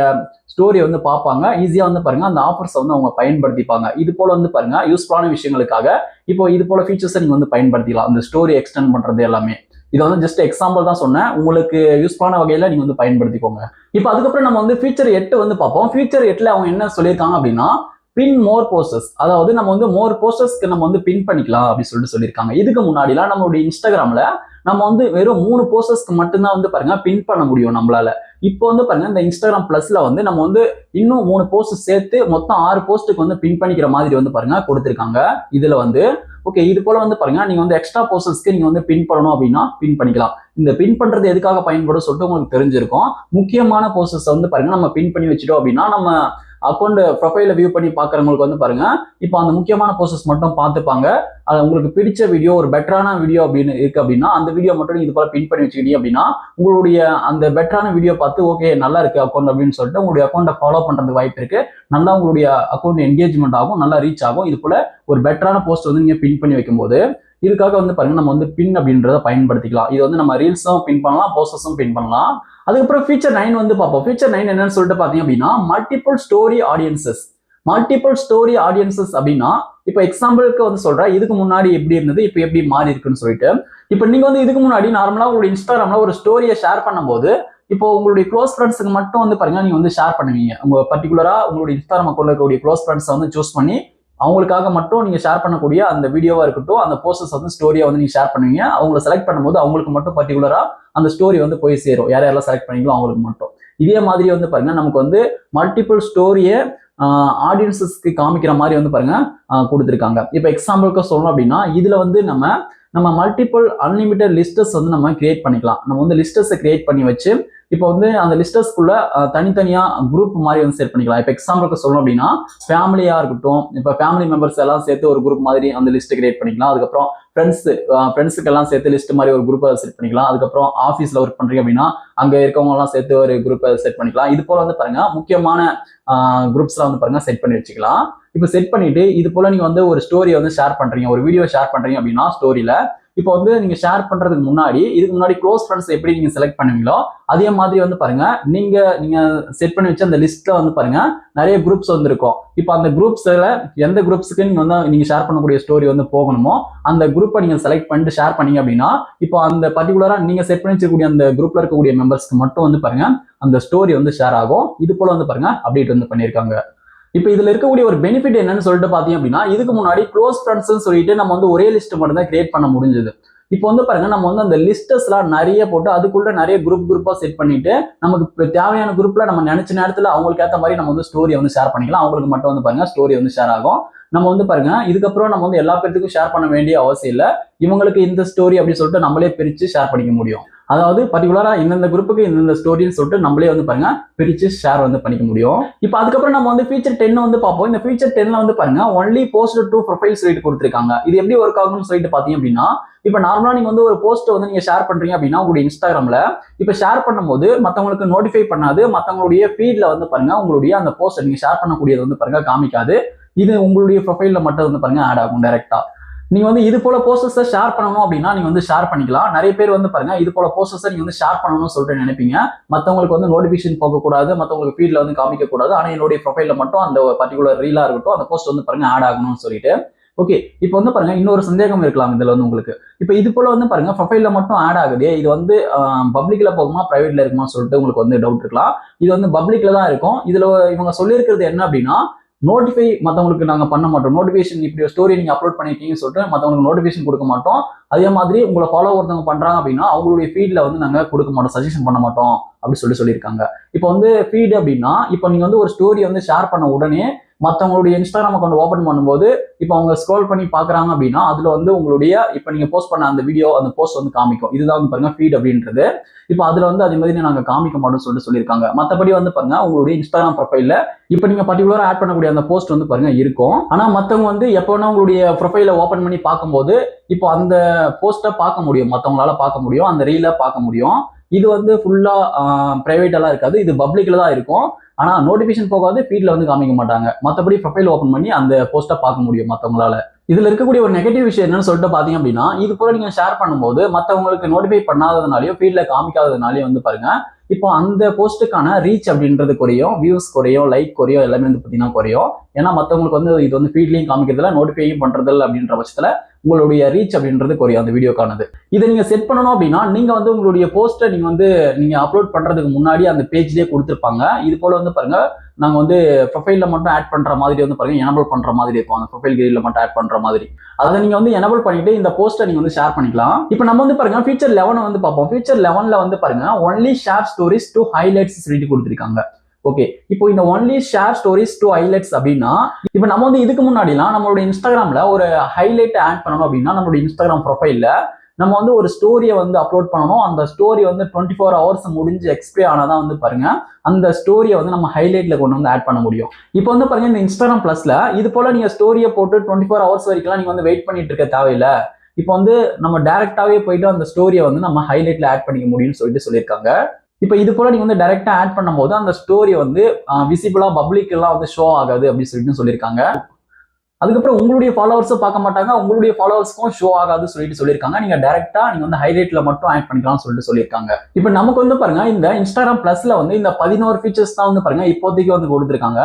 ஸ்டோரி வந்து பார்ப்பாங்க, ஈஸியா வந்து பாருங்க அந்த ஆஃபர்ஸ் வந்து அவங்க பயன்படுத்திப்பாங்க. இது போல வந்து பாருங்க யூஸ்ஃபுல்லான விஷயங்களுக்காக இப்போ இது போல ஃபீச்சர்ஸை நீங்க வந்து பயன்படுத்திக்கலாம். அந்த ஸ்டோரி எக்ஸ்டெண்ட் பண்றது எல்லாமே இதை வந்து ஜஸ்ட் எக்ஸாம்பிள் தான் சொன்னேன், உங்களுக்கு யூஸ்ஃபுல்லான வகையில நீங்க வந்து பயன்படுத்திக்கோங்க. இப்போ அதுக்கப்புறம் நம்ம வந்து ஃபீச்சர் 8 வந்து பார்ப்போம். ஃபீச்சர் 8ல அவங்க என்ன சொல்லியிருக்காங்க அப்படின்னா பின் மோர் போஸ்டர்ஸ், அதாவது நம்ம வந்து மோர் போஸ்டர்ஸ்க்கு நம்ம வந்து பின் பண்ணிக்கலாம் அப்படின்னு சொல்லியிருக்காங்க. இதுக்கு முன்னாடிலாம் நம்மளுடைய இன்ஸ்டாகிராம்ல நம்ம வந்து வெறும் 3 போஸ்டர்ஸ்க்கு மட்டும்தான் வந்து பாருங்க பின் பண்ண முடியும் நம்மளால. இப்போ வந்து பாருங்க இந்த இன்ஸ்டாகிராம் பிளஸ்ல வந்து நம்ம வந்து இன்னும் 3 போஸ்ட் சேர்த்து மொத்தம் 6 போஸ்ட்டுக்கு வந்து பின் பண்ணிக்கிற மாதிரி வந்து பாருங்க கொடுத்துருக்காங்க. இதுல வந்து ஓகே இது போல வந்து பாருங்க நீங்க வந்து எக்ஸ்ட்ரா போஸ்டர்ஸ்க்கு நீங்க வந்து பின் பண்ணணும் அப்படின்னா பின் பண்ணிக்கலாம். இந்த பின் பண்றது எதுக்காக பயன்படும் சொல்லிட்டு உங்களுக்கு தெரிஞ்சிருக்கும். முக்கியமான போஸ்டர்ஸ் வந்து பாருங்க நம்ம பின் பண்ணி வச்சுட்டோம் அப்படின்னா நம்ம அக்கௌண்ட் ப்ரொஃபைல வியூ பண்ணி பாக்குறவங்களுக்கு வந்து பாருங்க இப்போ அந்த முக்கியமான போஸ்டர்ஸ் மட்டும் பார்த்துப்பாங்க. அது உங்களுக்கு பிடிச்ச வீடியோ ஒரு பெட்டரான வீடியோ அப்படின்னு இருக்கு அப்படின்னா அந்த வீடியோ மட்டும் இது போல பின் பண்ணி வச்சுக்கிட்டீங்க அப்படின்னா உங்களுடைய அந்த பெட்டரான வீடியோ பார்த்து ஓகே நல்லா இருக்கு அக்கௌண்ட் அப்படின்னு சொல்லிட்டு உங்களுடைய அக்கௌண்ட்டை ஃபாலோ பண்றதுக்கு வாய்ப்பு இருக்கு. நல்லா உங்களுடைய அக்கௌண்ட் என்கேஜ்மெண்ட் ஆகும், நல்லா ரீச் ஆகும். இது போல ஒரு பெட்டரான போஸ்ட் வந்து நீங்க பின் பண்ணி வைக்கும் போது இதுக்காக வந்து பாருங்க நம்ம வந்து பின் அப்படின்றத பயன்படுத்திக்கலாம். இது வந்து நம்ம ரீல்ஸும் பின் பண்ணலாம், போஸ்டர்ஸும் பின் பண்ணலாம். அதுக்கப்புறம் ஃபீச்சர் 9 வந்து பார்ப்போம். ஃபீச்சர் 9 என்னன்னு சொல்லிட்டு பாத்தீங்க அப்படின்னா multiple story audiences. Multiple story audiences அப்படின்னா இப்போ எக்ஸாம்பிளுக்கு வந்து சொல்றேன், இதுக்கு முன்னாடி எப்படி இருந்தது இப்போ எப்படி மாறி இருக்குன்னு சொல்லிட்டு. இப்போ நீங்க வந்து இதுக்கு முன்னாடி நார்மலா உங்களுடைய இன்ஸ்டாகிராம்ல ஒரு ஸ்டோரியை ஷேர் பண்ணும்போது இப்போ உங்களுடைய க்ளோஸ் ஃப்ரெண்ட்ஸுக்கு மட்டும் வந்து பாருங்க நீங்க வந்து ஷேர் பண்ணுவீங்க. உங்க பர்டிகுலரா உங்களுடைய இன்ஸ்டாகிராம் அக்கௌண்ட்ல இருக்கக்கூடிய க்ளோஸ் ஃப்ரெண்ட்ஸை வந்து சூஸ் பண்ணி அவங்களுக்காக மட்டும் நீங்க ஷேர் பண்ணக்கூடிய அந்த வீடியோவா இருக்கட்டும் அந்த போஸ்டர்ஸ் வந்து ஸ்டோரியா வந்து நீங்க ஷேர் பண்ணுவீங்க. அவங்களை செலக்ட் பண்ணும்போது அவங்களுக்கு மட்டும் பர்டிகுலரா அந்த ஸ்டோரி வந்து போய் சேரும், யாரெல்லாம் செலக்ட் பண்ணீங்களோ அவங்களுக்கு மட்டும். இதே மாதிரி வந்து பாருங்க நமக்கு வந்து மல்டிபிள் ஸ்டோரியை ஆடியன்ஸஸ்க்கு காமிக்கிற மாதிரி வந்து பாருங்க கொடுத்துருக்காங்க. இப்போ எக்ஸாம்பிளுக்கு சொல்லணும் அப்படின்னா இதுல வந்து நம்ம மல்டிபிள் அன்லிமிட்டட் லிஸ்டஸ் வந்து நம்ம கிரியேட் பண்ணிக்கலாம். நம்ம வந்து லிஸ்டஸை கிரியேட் பண்ணி வச்சு இப்போ வந்து அந்த லிஸ்டர்ஸ்குள்ள தனித்தனியா குரூப் மாதிரி வந்து செட் பண்ணிக்கலாம். இப்போ எக்ஸாம்பிளுக்கு சொல்லணும் அப்படின்னா ஃபேமிலியா இருக்கட்டும், இப்போ ஃபேமிலி மெம்பர்ஸ் எல்லாம் சேர்த்து ஒரு குரூப் மாதிரி அந்த லிஸ்ட் கிரியேட் பண்ணிக்கலாம். அதுக்கப்புறம் ஃப்ரெண்ட்ஸுக்கு எல்லாம் சேர்த்து லிஸ்ட் மாதிரி ஒரு குரூப்பை செட் பண்ணிக்கலாம். அதுக்கப்புறம் ஆஃபீஸ்ல ஒர்க் பண்றீங்க அப்படின்னா அங்க இருக்கவங்க எல்லாம் சேர்த்து ஒரு குரூப்பை செட் பண்ணிக்கலாம். இது போல வந்து பாருங்க முக்கியமான குரூப்ஸ்லாம் வந்து பாருங்க செட் பண்ணி வச்சுக்கலாம். இப்போ செட் பண்ணிட்டு இது போல நீங்க வந்து ஒரு ஸ்டோரியை வந்து ஷேர் பண்றீங்க, ஒரு வீடியோ ஷேர் பண்றீங்க அப்படின்னா ஸ்டோரியில இப்போ வந்து நீங்க ஷேர் பண்றதுக்கு இதுக்கு முன்னாடி க்ளோஸ் ஃப்ரெண்ட்ஸ் எப்படி நீங்க செலக்ட் பண்ணுவீங்களோ அதே மாதிரி வந்து பாருங்க நீங்க செட் பண்ணி வச்ச அந்த லிஸ்ட்ல வந்து பாருங்க நிறைய குரூப்ஸ் வந்து இருக்கும். இப்போ அந்த குரூப்ஸ்ல எந்த குரூப்ஸ்க்கு நீங்க ஷேர் பண்ணக்கூடிய ஸ்டோரி வந்து போகணுமோ அந்த குரூப்பை நீங்க செலக்ட் பண்ணிட்டு ஷேர் பண்ணீங்க அப்படின்னா இப்போ அந்த பர்டிகுலரா நீங்க செட் பண்ணி வச்சிருக்கக்கூடிய அந்த குரூப்ல இருக்கக்கூடிய மெம்பர்ஸ்க்கு மட்டும் வந்து பாருங்க அந்த ஸ்டோரி வந்து ஷேர் ஆகும். இது போல வந்து பாருங்க அப்டேட் வந்து பண்ணியிருக்காங்க. இப்போ இதுல இருக்கக்கூடிய ஒரு பெனிஃபிட் என்னன்னு சொல்லிட்டு பாத்தீங்க அப்படின்னா இதுக்கு முன்னாடி க்ளோஸ் ஃப்ரெண்ட்ஸ் சொல்லிட்டு நம்ம வந்து ஒரே லிஸ்ட் மட்டும் தான் கிரியேட் பண்ண முடிஞ்சது. இப்போ வந்து பாருங்க நம்ம வந்து அந்த லிஸ்டஸ்லாம் நிறைய போட்டு அதுக்குள்ள நிறைய குரூப்பா செட் பண்ணிட்டு நமக்கு தேவையான குரூப்ல நம்ம நினைச்ச நேரத்துல அவங்களுக்கு ஏற்ற மாதிரி நம்ம வந்து ஸ்டோரியை வந்து ஷேர் பண்ணிக்கலாம். அவங்களுக்கு மட்டும் வந்து பாருங்க ஸ்டோரி வந்து ஷேர் ஆகும். நம்ம வந்து பாருங்க இதுக்கப்புறம் நம்ம வந்து எல்லா பேருக்கும் ஷேர் பண்ண வேண்டிய அவசியம் இல்லை. இவங்களுக்கு இந்த ஸ்டோரி அப்படின்னு சொல்லிட்டு நம்மளே பிரிச்சு ஷேர் பண்ணிக்க முடியும். அதாவது பர்டிகுலரா இந்தந்த குரூப்புக்கு இந்த ஸ்டோரின்னு சொல்லிட்டு நம்மளே வந்து பாருங்க பிரிச்சு ஷேர் வந்து பண்ணிக்க முடியும். இப்போ அதுக்கப்புறம் நம்ம வந்து ஃபீச்சர் 10 வந்து பார்ப்போம். இந்த ஃபீச்சர் 10ல வந்து பாருங்க ஒன்லி போஸ்ட் டு ப்ரொஃபைல் சொல்லிட்டு கொடுத்துருக்காங்க. இது எப்படி ஒர்க் ஆகும்னு சொல்லிட்டு பாத்தீங்க அப்படின்னா இப்போ நார்மலா நீங்க வந்து ஒரு போஸ்ட் வந்து நீங்க ஷேர் பண்றீங்க அப்படின்னா உங்களுடைய இன்ஸ்டாகிராம்ல இப்போ ஷேர் பண்ணும்போது மத்தவங்களுக்கு நோட்டிஃபை பண்ணாது, மத்தவங்களுடைய ஃபீட்ல வந்து பாருங்க உங்களுடைய அந்த போஸ்ட் நீங்க ஷேர் பண்ணக்கூடியது வந்து பாருங்க காமிக்காது. இது உங்களுடைய ப்ரொஃபைல்ல மட்டும் வந்து பாருங்க ஆட் ஆகும் டைரக்டா. நீங்க வந்து இது போல போஸ்டர்ஸை ஷேர் பண்ணணும் அப்படின்னா நீங்க வந்து ஷேர் பண்ணிக்கலாம். நிறைய பேர் வந்து பாருங்க இது போல போஸ்டர்ஸை நீங்க வந்து ஷேர் பண்ணணும்னு சொல்லிட்டு நினைப்பீங்க. மத்தவங்களுக்கு வந்து நோட்டிபிகேஷன் போகக்கூடாது, மத்தவங்களுக்கு ஃபீட்ல வந்து காமிக்க கூடாது. ஆனா என்னுடைய ப்ரொஃபைல்ல மட்டும் அந்த பர்டிகுலர் ரீலா இருக்கட்டும் அந்த போஸ்ட் வந்து பாருங்க ஆட் ஆகணும்னு சொல்லிட்டு. ஓகே, இப்போ வந்து பாருங்க இன்னொரு சந்தேகம் இருக்கலாம் இதுல வந்து உங்களுக்கு. இப்போ இது போல வந்து பாருங்க ப்ரொஃபைல்ல மட்டும் ஆட் ஆகுது, இது வந்து பப்ளிக்ல போகுமா பிரைவேட்ல இருக்குமா சொல்லிட்டு உங்களுக்கு வந்து டவுட் இருக்கலாம். இது வந்து பப்ளிக்ல தான் இருக்கும். இதுல இவங்க சொல்லியிருக்கிறது என்ன அப்படின்னா நோட்டிஃபை மற்றவங்களுக்கு நாங்கள் பண்ண மாட்டோம். நோட்டிஃபிகேஷன் இப்படி ஸ்டோரி நீங்கள் அப்லோட் பண்ணிருக்கீங்கன்னு சொல்லிட்டு மற்றவங்களுக்கு நோட்டிஃபிகேஷன் கொடுக்க மாட்டோம். அதே மாதிரி உங்களை ஃபாலோ ஒருத்தவங்க பண்றாங்க அப்படின்னா அவங்களுடைய ஃபீட்ல வந்து நாங்கள் கொடுக்க மாட்டோம், சஜஷன் பண்ண மாட்டோம் அப்படி சொல்லியிருக்காங்க. இப்போ வந்து ஃபீட் அப்படின்னா இப்போ நீங்க வந்து ஒரு ஸ்டோரி வந்து ஷேர் பண்ண உடனே மற்றவங்களுடைய இன்ஸ்டாகிராம் அக்கௌண்ட் ஓப்பன் பண்ணும்போது இப்போ அவங்க ஸ்க்ரோல் பண்ணி பாக்குறாங்க அப்படின்னா அதுல வந்து உங்களுடைய இப்போ நீங்க போஸ்ட் பண்ண அந்த வீடியோ அந்த போஸ்ட் வந்து காமிக்கும். இதுதான் வந்து பாருங்க ஃபீட் அப்படின்றது. இப்போ அதுல வந்து அதே மாதிரி நாங்க காமிக்க மாட்டோம்னு சொல்லியிருக்காங்க. மற்றபடி வந்து பாருங்க உங்களுடைய இன்ஸ்டாகிராம் ப்ரொஃபைல்ல இப்போ நீங்க பர்டிகுலரா ஆட் பண்ணக்கூடிய அந்த போஸ்ட் வந்து பாருங்க இருக்கும். ஆனா மத்தவங்க வந்து எப்போனா உங்களுடைய ப்ரொஃபைல ஓப்பன் பண்ணி பார்க்கும்போது இப்போ அந்த போஸ்ட்டை பார்க்க முடியும், மற்றவங்களால பார்க்க முடியும், அந்த ரீலை பார்க்க முடியும். இது வந்து ஃபுல்லா பிரைவேட்டெல்லாம் இருக்காது, இது பப்ளிக்ல தான் இருக்கும். ஆனா நோட்டிபிகேஷன் போகாது, ஃபீட்ல வந்து காமிக்க மாட்டாங்க. மற்றபடி ப்ரொஃபைல் ஓப்பன் பண்ணி அந்த போஸ்ட்டை பார்க்க முடியும் மற்றவங்களால. இதுல இருக்கக்கூடிய ஒரு நெகட்டிவ் விஷயம் என்னன்னு சொல்லிட்டு பாத்தீங்க அப்படின்னா இது போல நீங்க ஷேர் பண்ணும்போது மற்றவங்களுக்கு நோட்டிஃபை பண்ணாததுனாலயோ ஃபீட்ல காமிக்காததுனாலயோ வந்து பாருங்க இப்போ அந்த போஸ்ட்டுக்கான ரீச் அப்படின்றது குறையும், வியூஸ் குறையும், லைக் குறையும், எல்லாமே வந்து பார்த்தீங்கன்னா குறையும். ஏன்னா மற்றவங்களுக்கு வந்து இது வந்து ஃபீட்லையும் காமிக்கிறதுல நோட்டிஃபையும் பண்றதில்ல அப்படின்ற பட்சத்தில் உங்களுடைய ரீச் அப்படின்றது குறையும் அந்த வீடியோக்கானது. இதை நீங்க செட் பண்ணணும் அப்படின்னா நீங்க வந்து உங்களுடைய போஸ்ட்டை நீங்க அப்லோட் பண்றதுக்கு முன்னாடி அந்த பேஜ்லேயே கொடுத்துருப்பாங்க. இது போல வந்து பாருங்க நாங்க வந்து ப்ரொஃபைல்ல மட்டும் ஆட் பண்ற மாதிரி வந்து பாருங்க எனபிள் பண்ற மாதிரி இருக்கும், அந்த ப்ரொஃபைல் கிரீட்ல மட்டும் ஆட் பண்ற மாதிரி. அதை நீங்க வந்து எனபிள் பண்ணிட்டு இந்த போஸ்ட்டை நீங்க வந்து ஷேர் பண்ணிக்கலாம். இப்போ நம்ம வந்து பாருங்க ஃபீச்சர் 11 வந்து பார்ப்போம். ஃபீச்சர் 11ல வந்து பாருங்க only share stories to highlights சொல்லிட்டு கொடுத்துருக்காங்க. ஓகே, இப்போ இந்த only share stories to highlights அப்படின்னா இப்போ நம்ம வந்து இதுக்கு முன்னாடிலாம் நம்மளுடைய இன்ஸ்டாகிராம்ல ஒரு ஹைலைட் ஆட் பண்ணணும் அப்படின்னா நம்மளுடைய இன்ஸ்டாகிராம் ப்ரொஃபைல்ல நம்ம வந்து ஒரு ஸ்டோரியை வந்து அப்லோட் பண்ணணும். அந்த ஸ்டோரி வந்து 24 hours முடிஞ்சு எக்ஸ்பைரி ஆனாதான் வந்து பாருங்க அந்த ஸ்டோரியை வந்து நம்ம ஹைலைட்ல கொண்டு வந்து ஆட் பண்ண முடியும். இப்போ வந்து பாருங்க இந்த இன்ஸ்டாகிராம் பிளஸ்ல இது போல நீங்க ஸ்டோரியை போட்டு 24 hours வரைக்கும் நீங்க வந்து வெயிட் பண்ணிட்டு இருக்க தேவையில்லை. இப்போ வந்து நம்ம டைரக்டாவே போயிட்டு அந்த ஸ்டோரியை வந்து நம்ம ஹைலைட்ல ஆட் பண்ணிக்க முடியும்னு சொல்லியிருக்காங்க. இப்போ இது போல நீங்க வந்து டைரக்டா ஆட் பண்ணும்போது அந்த ஸ்டோரி வந்து விசிபிளா பப்ளிக் எல்லாம் வந்து ஷோ ஆகாது அப்படின்னு சொல்லியிருக்காங்க. அதுக்கப்புறம் உங்களுடைய ஃபாலோவர்ஸும் பார்க்க மாட்டாங்க, உங்களுடைய ஃபாலோவர்ஸ்க்கும் ஷோ ஆகாது சொல்லியிருக்காங்க. நீங்க டைரக்டா நீங்க வந்து ஹைலைட்ல மட்டும் ஆட் பண்ணிக்கலாம் சொல்லியிருக்காங்க. இப்போ நமக்கு வந்து பாருங்க இந்த இன்ஸ்டாகிராம் பிளஸ்ல வந்து இந்த 11 ஃபீச்சர்ஸ் தான் வந்து பாருங்க இப்போதைக்கு வந்து கொடுத்துருக்காங்க.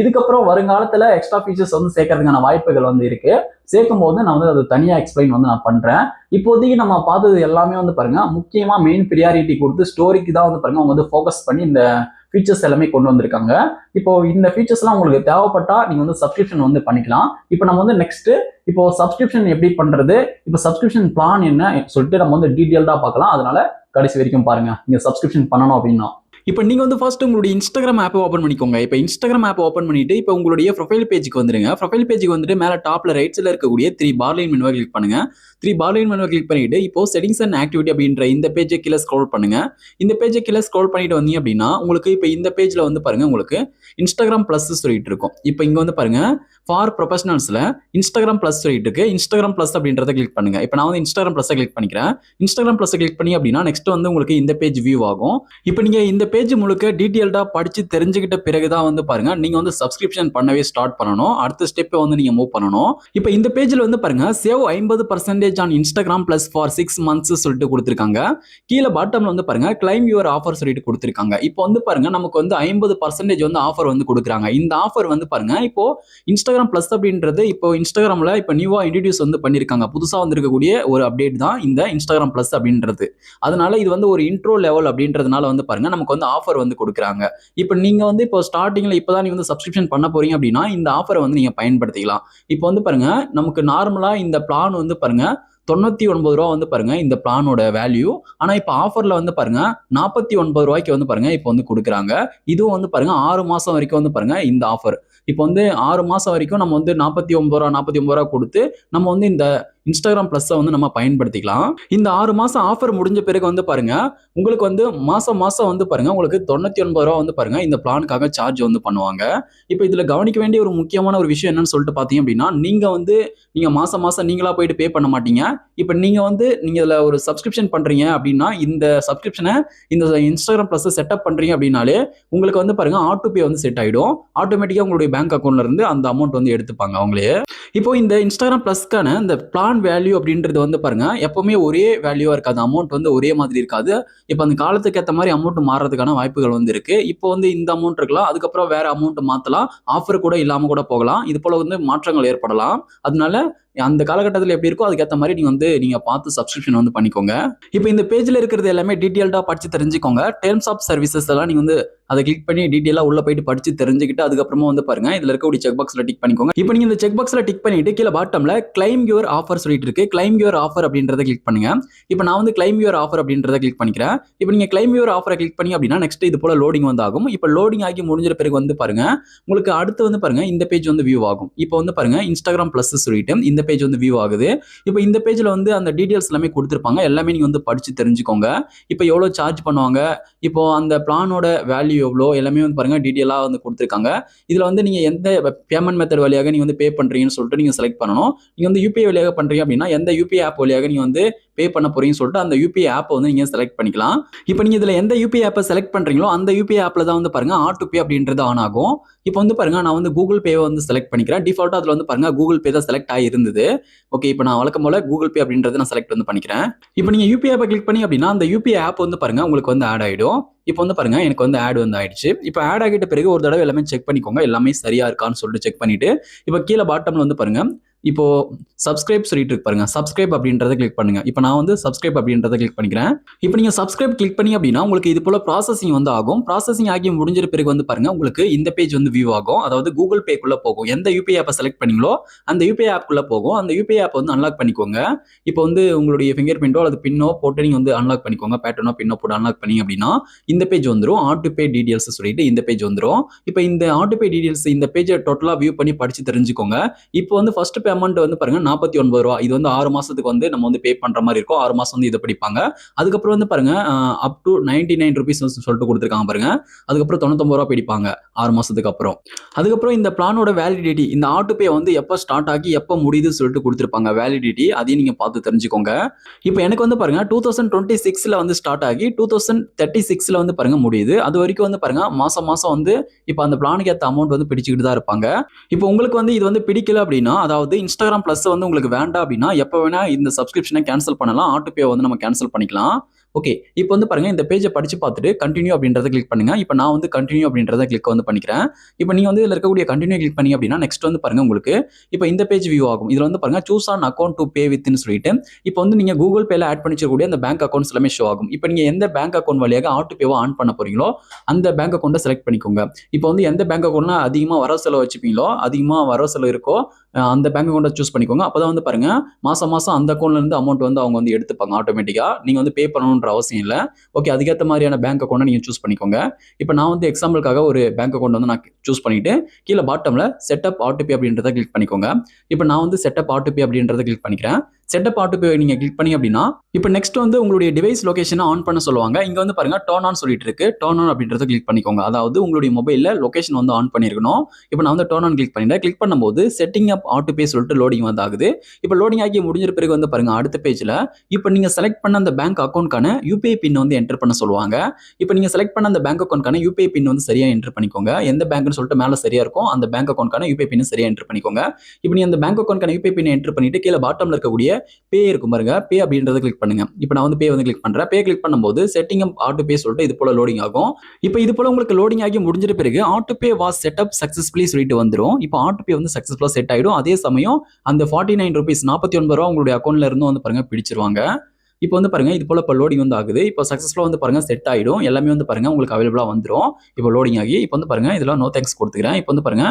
இதுக்கப்புறம் வருங்காலத்துல எக்ஸ்ட்ரா ஃபீச்சர்ஸ் வந்து சேர்க்கறதுக்கான வாய்ப்புகள் வந்து இருக்கு. சேர்க்கும் போது நான் வந்து அது தனியா எக்ஸ்பிளைன் வந்து நான் பண்றேன். இப்போதைக்கு நம்ம பார்த்தது எல்லாமே வந்து பாருங்க முக்கியமா மெயின் ப்ரியாரிட்டி கொடுத்து ஸ்டோரிக்கு தான் வந்து பாருங்க அவங்க வந்து ஃபோக்கஸ் பண்ணி இந்த ஃபீச்சர்ஸ் எல்லாமே கொண்டு வந்திருக்காங்க. இப்போ இந்த ஃபீச்சர்ஸ் எல்லாம் உங்களுக்கு தேவைப்பட்டா நீங்க வந்து சப்ஸ்கிரிப்ஷன் வந்து பண்ணிக்கலாம். இப்போ நம்ம வந்து நெக்ஸ்ட் இப்போ சப்ஸ்கிரிப்ஷன் எப்படி பண்றது, இப்போ சப்ஸ்கிரிப்ஷன் பிளான் என்ன சொல்லிட்டு நம்ம வந்து டீடைல்டா பார்க்கலாம். அதனால கடைசி வரைக்கும் பாருங்க நீங்க சப்ஸ்கிரிப்ஷன் பண்ணணும் அப்படின்னா. இப்போ நீங்க வந்து ஃபர்ஸ்ட் உங்களுடைய இன்ஸ்டாகிராம் ஆப்பை ஓப்பன் பண்ணிக்கோங்க. இப்போ இன்ஸ்டாகிராம் ஆப் ஓப்பன் பண்ணிட்டு இப்போ உங்களுடைய ப்ரொஃபைல் பேஜுக்கு வந்துருங்க. ப்ரொஃபைல் பேஜுக்கு வந்துட்டு மேல டாப்ல ரைட் சைடுல இருக்கக்கூடிய 3 பார் லைன் மெனுவை கிளிக் பண்ணுங்க. 3 பார் லைன் மெனுவை கிளிக் பண்ணிட்டு இப்போ செட்டிங்ஸ் அண்ட் ஆக்டிவிட்டி அப்படின்ற இந்த பேஜை கீழே ஸ்க்ரோல் பண்ணுங்க. இந்த பேஜை கீழே ஸ்க்ரோல் பண்ணிட்டு வந்தீங்க அப்படின்னா உங்களுக்கு இப்போ இந்த பேஜ்ல வந்து பாருங்க உங்களுக்கு இன்ஸ்டாகிராம் பிளஸ் சொல்லிட்டு இருக்கும். இப்போ இங்க வந்து பாருங்க ஃபார் ப்ரொஃபஷனல்ஸ்ல இன்ஸ்டாகிராம் பிளஸ் சொல்லிட்டு இருக்கு. இன்ஸ்டாகிராம் பிளஸ் அப்படின்றத கிளிக் பண்ணுங்க. இப்போ நான் வந்து இன்ஸ்டாகிராம் பிளஸ் கிளிக் பண்ணிக்கிறேன். இன்ஸ்டாகிராம் பிளஸ் கிளிக் பண்ணி அப்படின்னா நெக்ஸ்ட் வந்து உங்களுக்கு இந்த பேஜ் வியூ ஆகும். இப்போ நீங்க இந்த பேஜ் முழுக்க டீடைல்டா படிச்சு தெரிஞ்சுக்கிட்ட பிறகுதான் வந்து பாருங்க நீங்க வந்து சப்ஸ்கிரிப்ஷன் பண்ணவே ஸ்டார்ட் பண்ணணும். அடுத்த ஸ்டெப் வந்து நீங்க மூவ் பண்ணணும். இப்போ இந்த பேஜ்ல வந்து பாருங்க save 50% on Instagram plus for 6 months சொல்லிட்டு கொடுத்திருக்காங்க. கீழே பாட்டம்ல வந்து பாருங்க கிளைம் யுவர் ஆஃபர் சொல்லிட்டு கொடுத்திருக்காங்க. இப்போ வந்து பாருங்க நமக்கு வந்து 50% வந்து ஆஃபர் வந்து கொடுக்குறாங்க. இந்த ஆஃபர் வந்து பாருங்க இப்போ இன்ஸ்டாகிராம் பிளஸ் அப்படின்றது இப்போ இன்ஸ்டாகிராம்ல இப்போ நியூவா இன்ட்ரோடியூஸ் வந்து பண்ணிருக்காங்க. புதுசா வந்திருக்கக்கூடிய ஒரு அப்டேட் தான் இந்த இன்ஸ்டாகிராம் பிளஸ் அப்படின்றது. அதனால இது வந்து ஒரு இன்ட்ரோ லெவல் அப்படின்றதுனால வந்து பாருங்க நமக்கு வந்து ஆஃபர் வந்து கொடுக்குறாங்க. இப்போ நீங்க வந்து இப்போ ஸ்டார்டிங்ல இப்பதான் நீங்க வந்து சப்ஸ்கிரிப்ஷன் பண்ண போறீங்க அப்படின்னா இந்த ஆஃபரை வந்து நீங்க பயன்படுத்திக்கலாம். இப்போ வந்து பாருங்க நமக்கு நார்மலா இந்த பிளான் வந்து பாருங்க 99 ரூபா வந்து பாருங்க இந்த பிளானோட வேல்யூ. ஆனா இப்போ ஆஃபர்ல வந்து பாருங்க 49 ரூபாய்க்கு வந்து பாருங்க இப்போ வந்து கொடுக்குறாங்க. இதுவும் வந்து பாருங்க 6 மாசம் வரைக்கும் வந்து பாருங்க இந்த ஆஃபர். இப்போ வந்து 6 மாசம் வரைக்கும் நம்ம வந்து 49 ரூபா கொடுத்து நம்ம வந்து இந்த இன்ஸ்டாகிராம் பிளஸ் வந்து நம்ம பயன்படுத்திக்கலாம். இந்த 6 மாசம் ஆஃபர் முடிஞ்ச பிறகு வந்து பாருங்க உங்களுக்கு வந்து மாசம் வந்து பாருங்க உங்களுக்கு 99 ரூபா வந்து பாருங்க இந்த பிளானுக்காக சார்ஜ் வந்து பண்ணுவாங்க. இப்போ இதுல கவனிக்க வேண்டிய ஒரு முக்கியமான ஒரு விஷயம் என்னன்னு சொல்லிட்டு பாத்தீங்க அப்படின்னா நீங்க மாசம் நீங்களா போயிட்டு பே பண்ண மாட்டீங்க. இப்போ நீங்க இதுல ஒரு சப்ஸ்கிரிப்ஷன் பண்றீங்க அப்படின்னா இந்த சப்ஸ்கிரிப்ஷனை இந்த இன்ஸ்டாகிராம் பிளஸ் செட்டப் பண்றீங்க அப்படின்னாலே உங்களுக்கு வந்து பாருங்க ஆட்டோ பே வந்து செட் ஆயிடும். ஆட்டோமேட்டிக்கா உங்களுடைய பேங்க் அக்கௌண்ட்ல இருந்து அந்த அமௌண்ட் வந்து எடுத்துப்பாங்க அவங்களே. இப்போ இந்த இன்ஸ்டாகிராம் பிளஸ்க்கான இந்த பிளான் வேல்யூ அப்படின்றது வந்து பாருங்க எப்பவுமே ஒரே வேல்யூவா இருக்காது. அமௌண்ட் வந்து ஒரே மாதிரி இருக்காது. இப்போ அந்த காலத்துக்கு ஏற்ற மாதிரி அமௌண்ட் மாறதுக்கான வாய்ப்புகள் வந்து இருக்கு. இப்போ வந்து இந்த அமௌண்ட் இருக்கலாம், அதுக்கப்புறம் வேற அமௌண்ட் மாத்தலாம், ஆஃபர் கூட இல்லாம கூட போகலாம். இது போல வந்து மாற்றங்கள் ஏற்படலாம். அதனால அந்த காலகட்டத்தில் எப்படி இருக்கோ அதுக்கேற்ற மாதிரி நீங்க பார்த்து சப்ஸ்கிரிப்ஷன் வந்து பண்ணிக்கோங்க. இப்போ இந்த பேஜ்ல இருக்கிறது எல்லாமே டீடைல்டா படிச்சு தெரிஞ்சுக்கோங்க. டேர்ம்ஸ் ஆஃப் சர்வீசஸ் எல்லாம் நீங்க வந்து அதை கிளிக் பண்ணி டீடைலா உள்ள போயிட்டு படிச்சு தெரிஞ்சுக்கிட்டு அதுக்கப்புறமா வந்து பாருங்க இதுல இருக்கக்கூடிய செக் பாக்ஸ்ல டிக் பண்ணிக்கோங்க. இப்போ நீங்க இந்த செக் பாக்ஸ்ல டிக் பண்ணிட்டு கீழே பாட்டம்ல கிளைம் யுவர் ஆஃபர் சொல்லிட்டு இருக்கு. கிளைம் யுவர் ஆஃபர் அப்படின்றத கிளிக் பண்ணுங்க. இப்போ நான் வந்து கிளைம் யுவர் ஆஃபர் அப்படின்றத கிளிக் பண்ணிக்கிறேன். இப்போ நீங்க கிளைம் யுவர் ஆஃபரை கிளிக் பண்ணி அப்படின்னா நெக்ஸ்ட் இது போல லோடிங் வந்து ஆகும். இப்போ லோடிங் ஆகி முடிஞ்ச பிறகு வந்து பாருங்க உங்களுக்கு அடுத்து வந்து பாருங்க இந்த பேஜ் வந்து வியூ ஆகும். இப்போ வந்து பாருங்க இன்ஸ்டாகிராம் பிளஸ் சொல்லிட்டு இந்த பேஜ் வந்து வியூ ஆகுது. இப்போ இந்த பேஜ்ல வந்து அந்த டீடைல்ஸ் எல்லாமே கொடுத்திருப்பாங்க. எல்லாமே நீங்க வந்து படிச்சு தெரிஞ்சுக்கோங்க. இப்போ எவ்வளவு சார்ஜ் பண்ணுவாங்க, இப்போ அந்த பிளானோட வேல்யூ எவ்வளோ எல்லாமே வந்து பாருங்க டீடைலா வந்து கொடுத்திருக்காங்க. இதுல வந்து நீங்க எந்த பேமெண்ட் மெத்தட் வழியாக நீங்க வந்து பே பண்றீங்கன்னு சொல்லிட்டு நீங்க செலக்ட் பண்ணணும். நீங்க வந்து யூபிஐ வழியாக பண்றீங்க அப்படின்னா எந்த யூபிஐ ஆப் வழியாக நீங்க வந்து பே பண்ண போறீங்கன்னு சொல்லிட்டு அந்த யூபிஐ ஆப் வந்து நீங்க செலக்ட் பண்ணிக்கலாம். இப்போ நீங்க இதுல எந்த யூபிஐ ஆப்பை செலக்ட் பண்றீங்களோ அந்த யூபிஐ ஆப்ல தான் வந்து பாருங்க ஆட்டோ பே அப்படின்றது ஆன் ஆகும். இப்போ வந்து பாருங்க நான் வந்து கூகுள் பே வந்து செலக்ட் பண்ணிக்கிறேன். டிஃபால்ட்டா அதுல வந்து பாருங்க கூகுள் பே தான் செலக்ட் ஆகி இருந்தது. ஓகே, இப்போ நான் வழக்கம் போல கூகுள் பே அப்படின்றத நான் செலக்ட் வந்து பண்ணிக்கிறேன். இப்போ நீங்க யூபிஐ ஆப்பை கிளிக் பண்ணி அப்படின்னா அந்த யூபிஐ ஆப் வந்து பாருங்க உங்களுக்கு வந்து ஆட் ஆயிடும். இப்போ வந்து பாருங்க எனக்கு வந்து ஆட் வந்து ஆயிடுச்சு. இப்போ ஆட் ஆகிட்ட பிறகு ஒரு தடவை எல்லாமே செக் பண்ணிக்கோங்க, எல்லாமே சரியா இருக்கான்னு சொல்லிட்டு செக் பண்ணிட்டு இப்போ கீழே பாட்டம்ல வந்து பாருங்க இப்போ சப்ஸ்கிரைப் சொல்லிட்டு இருக்கு பாருங்க. சப்ஸ்கிரைப் அப்படின்றத கிளிக் பண்ணுங்க. இப்போ நான் வந்து சப்ஸ்கிரைப் அப்படின்றத கிளிக் பண்ணிக்கிறேன். இப்போ நீங்க சப்ஸ்கிரைப் கிளிக் பண்ணி அப்படின்னா உங்களுக்கு இது போல ப்ராசஸிங் வந்து ஆகும். ப்ராசஸிங் ஆகி முடிஞ்ச பிறகு வந்து பாருங்க உங்களுக்கு இந்த பேஜ் வந்து வியூ ஆகும். அதாவது கூகுள் பேக்குள்ள போகும். எந்த யூபிஐ ஆப்பை செலக்ட் பண்ணீங்களோ அந்த யூபிஐ ஆப்குள்ள போகும். அந்த யூபிஐ ஆப் வந்து அன்லாக் பண்ணிக்கோங்க. இப்போ வந்து உங்களுடைய ஃபிங்கர் பிரிண்டோ அல்லது பின்னோ போட்டு நீங்க வந்து அன்லாக் பண்ணிக்கோங்க. பேட்டர்னோ பின்னோ போட்டு அன்லாக் பண்ணீங்க அப்படின்னா இந்த பேஜ் வந்துடும். ஆட்டோ பே டீடைல்ஸ் சொல்லிட்டு இந்த பேஜ் வந்துடும். இப்போ இந்த ஆட்டோ பே டீடைல்ஸ் இந்த பேஜை டோட்டலா வியூ பண்ணி படிச்சு தெரிஞ்சுக்கோங்க. இப்போ வந்து ஃபர்ஸ்ட் பேமெண்ட் வந்து பாருங்க 49 ரூபா. இது வந்து 6 மாசத்துக்கு வந்து நம்ம வந்து பே பண்ற மாதிரி இருக்கும். 6 மாசம் வந்து இதை படிப்பாங்க. அதுக்கப்புறம் வந்து பாருங்க அப் டு 99 ருபீஸ் சொல்லிட்டு கொடுத்துருக்காங்க பாருங்க. அதுக்கப்புறம் 99 ரூபா பிடிப்பாங்க 6 மாசத்துக்கு அப்புறம். அதுக்கப்புறம் இந்த பிளானோட வேலிடிட்டி இந்த ஆட்டோ பே வந்து எப்போ ஸ்டார்ட் ஆகி எப்போ முடியுது சொல்லிட்டு கொடுத்துருப்பாங்க வேலிடிட்டி. அதையும் நீங்க பார்த்து தெரிஞ்சுக்கோங்க. இப்போ எனக்கு வந்து பாருங்க 2026ல வந்து ஸ்டார்ட் ஆகி 2036ல வந்து பாருங்க முடியுது. அது வரைக்கும் வந்து பாருங்க மாசம் வந்து இப்போ அந்த பிளானுக்கு ஏற்ற அமௌண்ட் வந்து பிடிச்சிக்கிட்டு தான் இருப்பாங்க. இப்போ உங்களுக்கு வந்து இது வந்து பிடிக்கல அப்படின்னா அதாவது இன்ஸ்டாகிராம் பிளஸ் வந்து உங்களுக்கு வேண்டாம் அப்படின்னா எப்போ வேணா இந்த சப்ஸ்கிரிப்ஷனை கேன்சல் பண்ணலாம். ஆட்டோ பே வந்து நம்ம கேன்சல் பண்ணிக்கலாம். ஓகே, இப்போ வந்து பாருங்க இந்த பேஜை படிச்சு பார்த்துட்டு கண்டினியூ அப்படின்றத கிளிக் பண்ணுங்க. இப்போ நான் வந்து கண்டினியூ அப்படின்றத கிளிக் வந்து பண்ணிக்கிறேன். இப்போ நீங்க வந்து இதுல இருக்கக்கூடிய கண்டினியூ கிளிக் பண்ணி அப்படின்னா நெக்ஸ்ட் வந்து பாருங்க உங்களுக்கு இப்போ இந்த பேஜ் வியூ ஆகும். இதுல வந்து பாருங்க choose an account to pay வித்னு சொல்லிட்டு இப்போ வந்து நீங்க கூகுள் பேல ஆட் பண்ணிச்சக்கூடிய அந்த பேங்க் அக்கௌண்ட்ஸ் எல்லாமே ஷோ ஆகும். இப்போ நீங்க எந்த பேங்க் அக்கௌண்ட் வழியாக ஆட்டோ பேவா ஆன் பண்ண போறீங்களோ அந்த பேங்க் அக்கௌண்ட்டை செலக்ட் பண்ணிக்கோங்க. இப்போ வந்து எந்த பேங்க் அக்கௌண்ட்ல அதிகமா வர செலவு வச்சுப்பீங்களோ அதிகமா வர செலவு இருக்கோ அந்த பேங்க் அக்கௌண்ட்டை சூஸ் பண்ணிக்கோங்க. அப்பதான் வந்து பாருங்க மாசம் மாசம் அந்த அக்கௌண்ட்ல இருந்து அமௌண்ட் வந்து அவங்க வந்து எடுத்துப்பாங்க ஆட்டோமேட்டிக்கா. நீங்க வந்து பே பண்ணணும்ன்ற அவசியம் இல்ல. ஓகே, அதுக்கேற்ற மாதிரியான பேங்க் அக்கௌண்ட்டை நீங்க சூஸ் பண்ணிக்கோங்க. இப்போ நான் வந்து எக்ஸாம்பிளுக்காக ஒரு பேங்க் அக்கௌண்ட் வந்து நான் சூஸ் பண்ணிட்டு கீழே பாட்டம்ல செட்டப் ஆட்டோபே அப்படின்றத கிளிக் பண்ணிக்கோங்க. இப்போ நான் வந்து செட்டப் ஆட்டோபே அப்படின்றத கிளிக் பண்ணிக்கிறேன். செட்டப் ஆட்டோபே நீங்க கிளிக் பண்ணி அப்படின்னா இப்போ நெக்ஸ்ட் வந்து உங்களுடைய டிவைஸ் லொகேஷனை ஆன் பண்ண சொல்லுவாங்க. இங்க வந்து பாருங்க டர்ன் ஆன் சொல்லிட்டு இருக்கு. டர்ன் ஆன் அப்படின்றத கிளிக் பண்ணிக்கோங்க. அதாவது உங்களுடைய மொபைல்ல லொகேஷன் வந்து ஆன் பண்ணிருக்கணும். இப்போ நான் வந்து டர்ன் ஆன் கிளிக் பண்ணிட்டேன். கிளிக் பண்ணும்போது செட்டிங் அப் ஆட்டோபே சொல்லிட்டு லோடிங் வந்து ஆகுது. இப்போ லோடிங் ஆகி முடிஞ்ச பிறகு வந்து பாருங்க அடுத்த பேஜ்ல இப்போ நீங்க செலக்ட் பண்ண அந்த பேங்க் அக்கௌண்ட்கான யூபிஐ பின் வந்து என்டர் பண்ண சொல்லுவாங்க. இப்போ நீங்க செலக்ட் பண்ண அந்த பேங்க் அக்கௌண்ட்கான யூபிஐ பின் வந்து சரியா என்டர் பண்ணிக்கோங்க. எந்த பேங்க்னு சொல்லிட்டு மேல சரியா இருக்கும் அந்த பேங்க் அக்கௌண்ட்கான யூபிஐ பின் சரியா என்டர் பண்ணிக்கோங்க. இப்போ நீ அந்த பேங்க் அக்கௌண்ட்கான யூபிஐ பின் என்டர் பண்ணிட்டு கீழே பாட்டம்ல இருக்கக்கூடிய பே இருக்கும் பாருங்க, பே அப்படின்றத கிளிக் பண்ணுங்க. இப்போ நான் வந்து பே வந்து கிளிக் பண்றேன். பே கிளிக் பண்ணும்போது செட்டிங் அப் ஆட்டோ பே சொல்லிட்டு இது போல லோடிங் ஆகும். இப்போ இது போல உங்களுக்கு லோடிங் ஆகி முடிஞ்சிட்ட பிறகு auto pay was setup successfully சொல்லிட்டு வந்துரும். இப்போ ஆட்டோ பே வந்து சக்சஸ்ஃபுல்லா செட் ஆயிடும். அதே சமயம் அந்த 49 ரூபீஸ் 49 ரூபா உங்களுடைய அக்கௌண்ட்ல இருந்து வந்து பாருங்க பிடிச்சிருவாங்க. இப்போ வந்து பாருங்க இது போல இப்போ லோடிங் வந்து ஆகுது. இப்போ சக்சஸ்ஃபுல்லா வந்து பாருங்க செட் ஆயிடும். எல்லாமே வந்து பாருங்க உங்களுக்கு அவைலபிளா வந்துரும். இப்போ லோடிங் ஆகி இப்போ வந்து பாருங்க இதெல்லாம் நோ தேங்க்ஸ் கொடுத்துக்கிறேன். இப்போ வந்து பாருங்க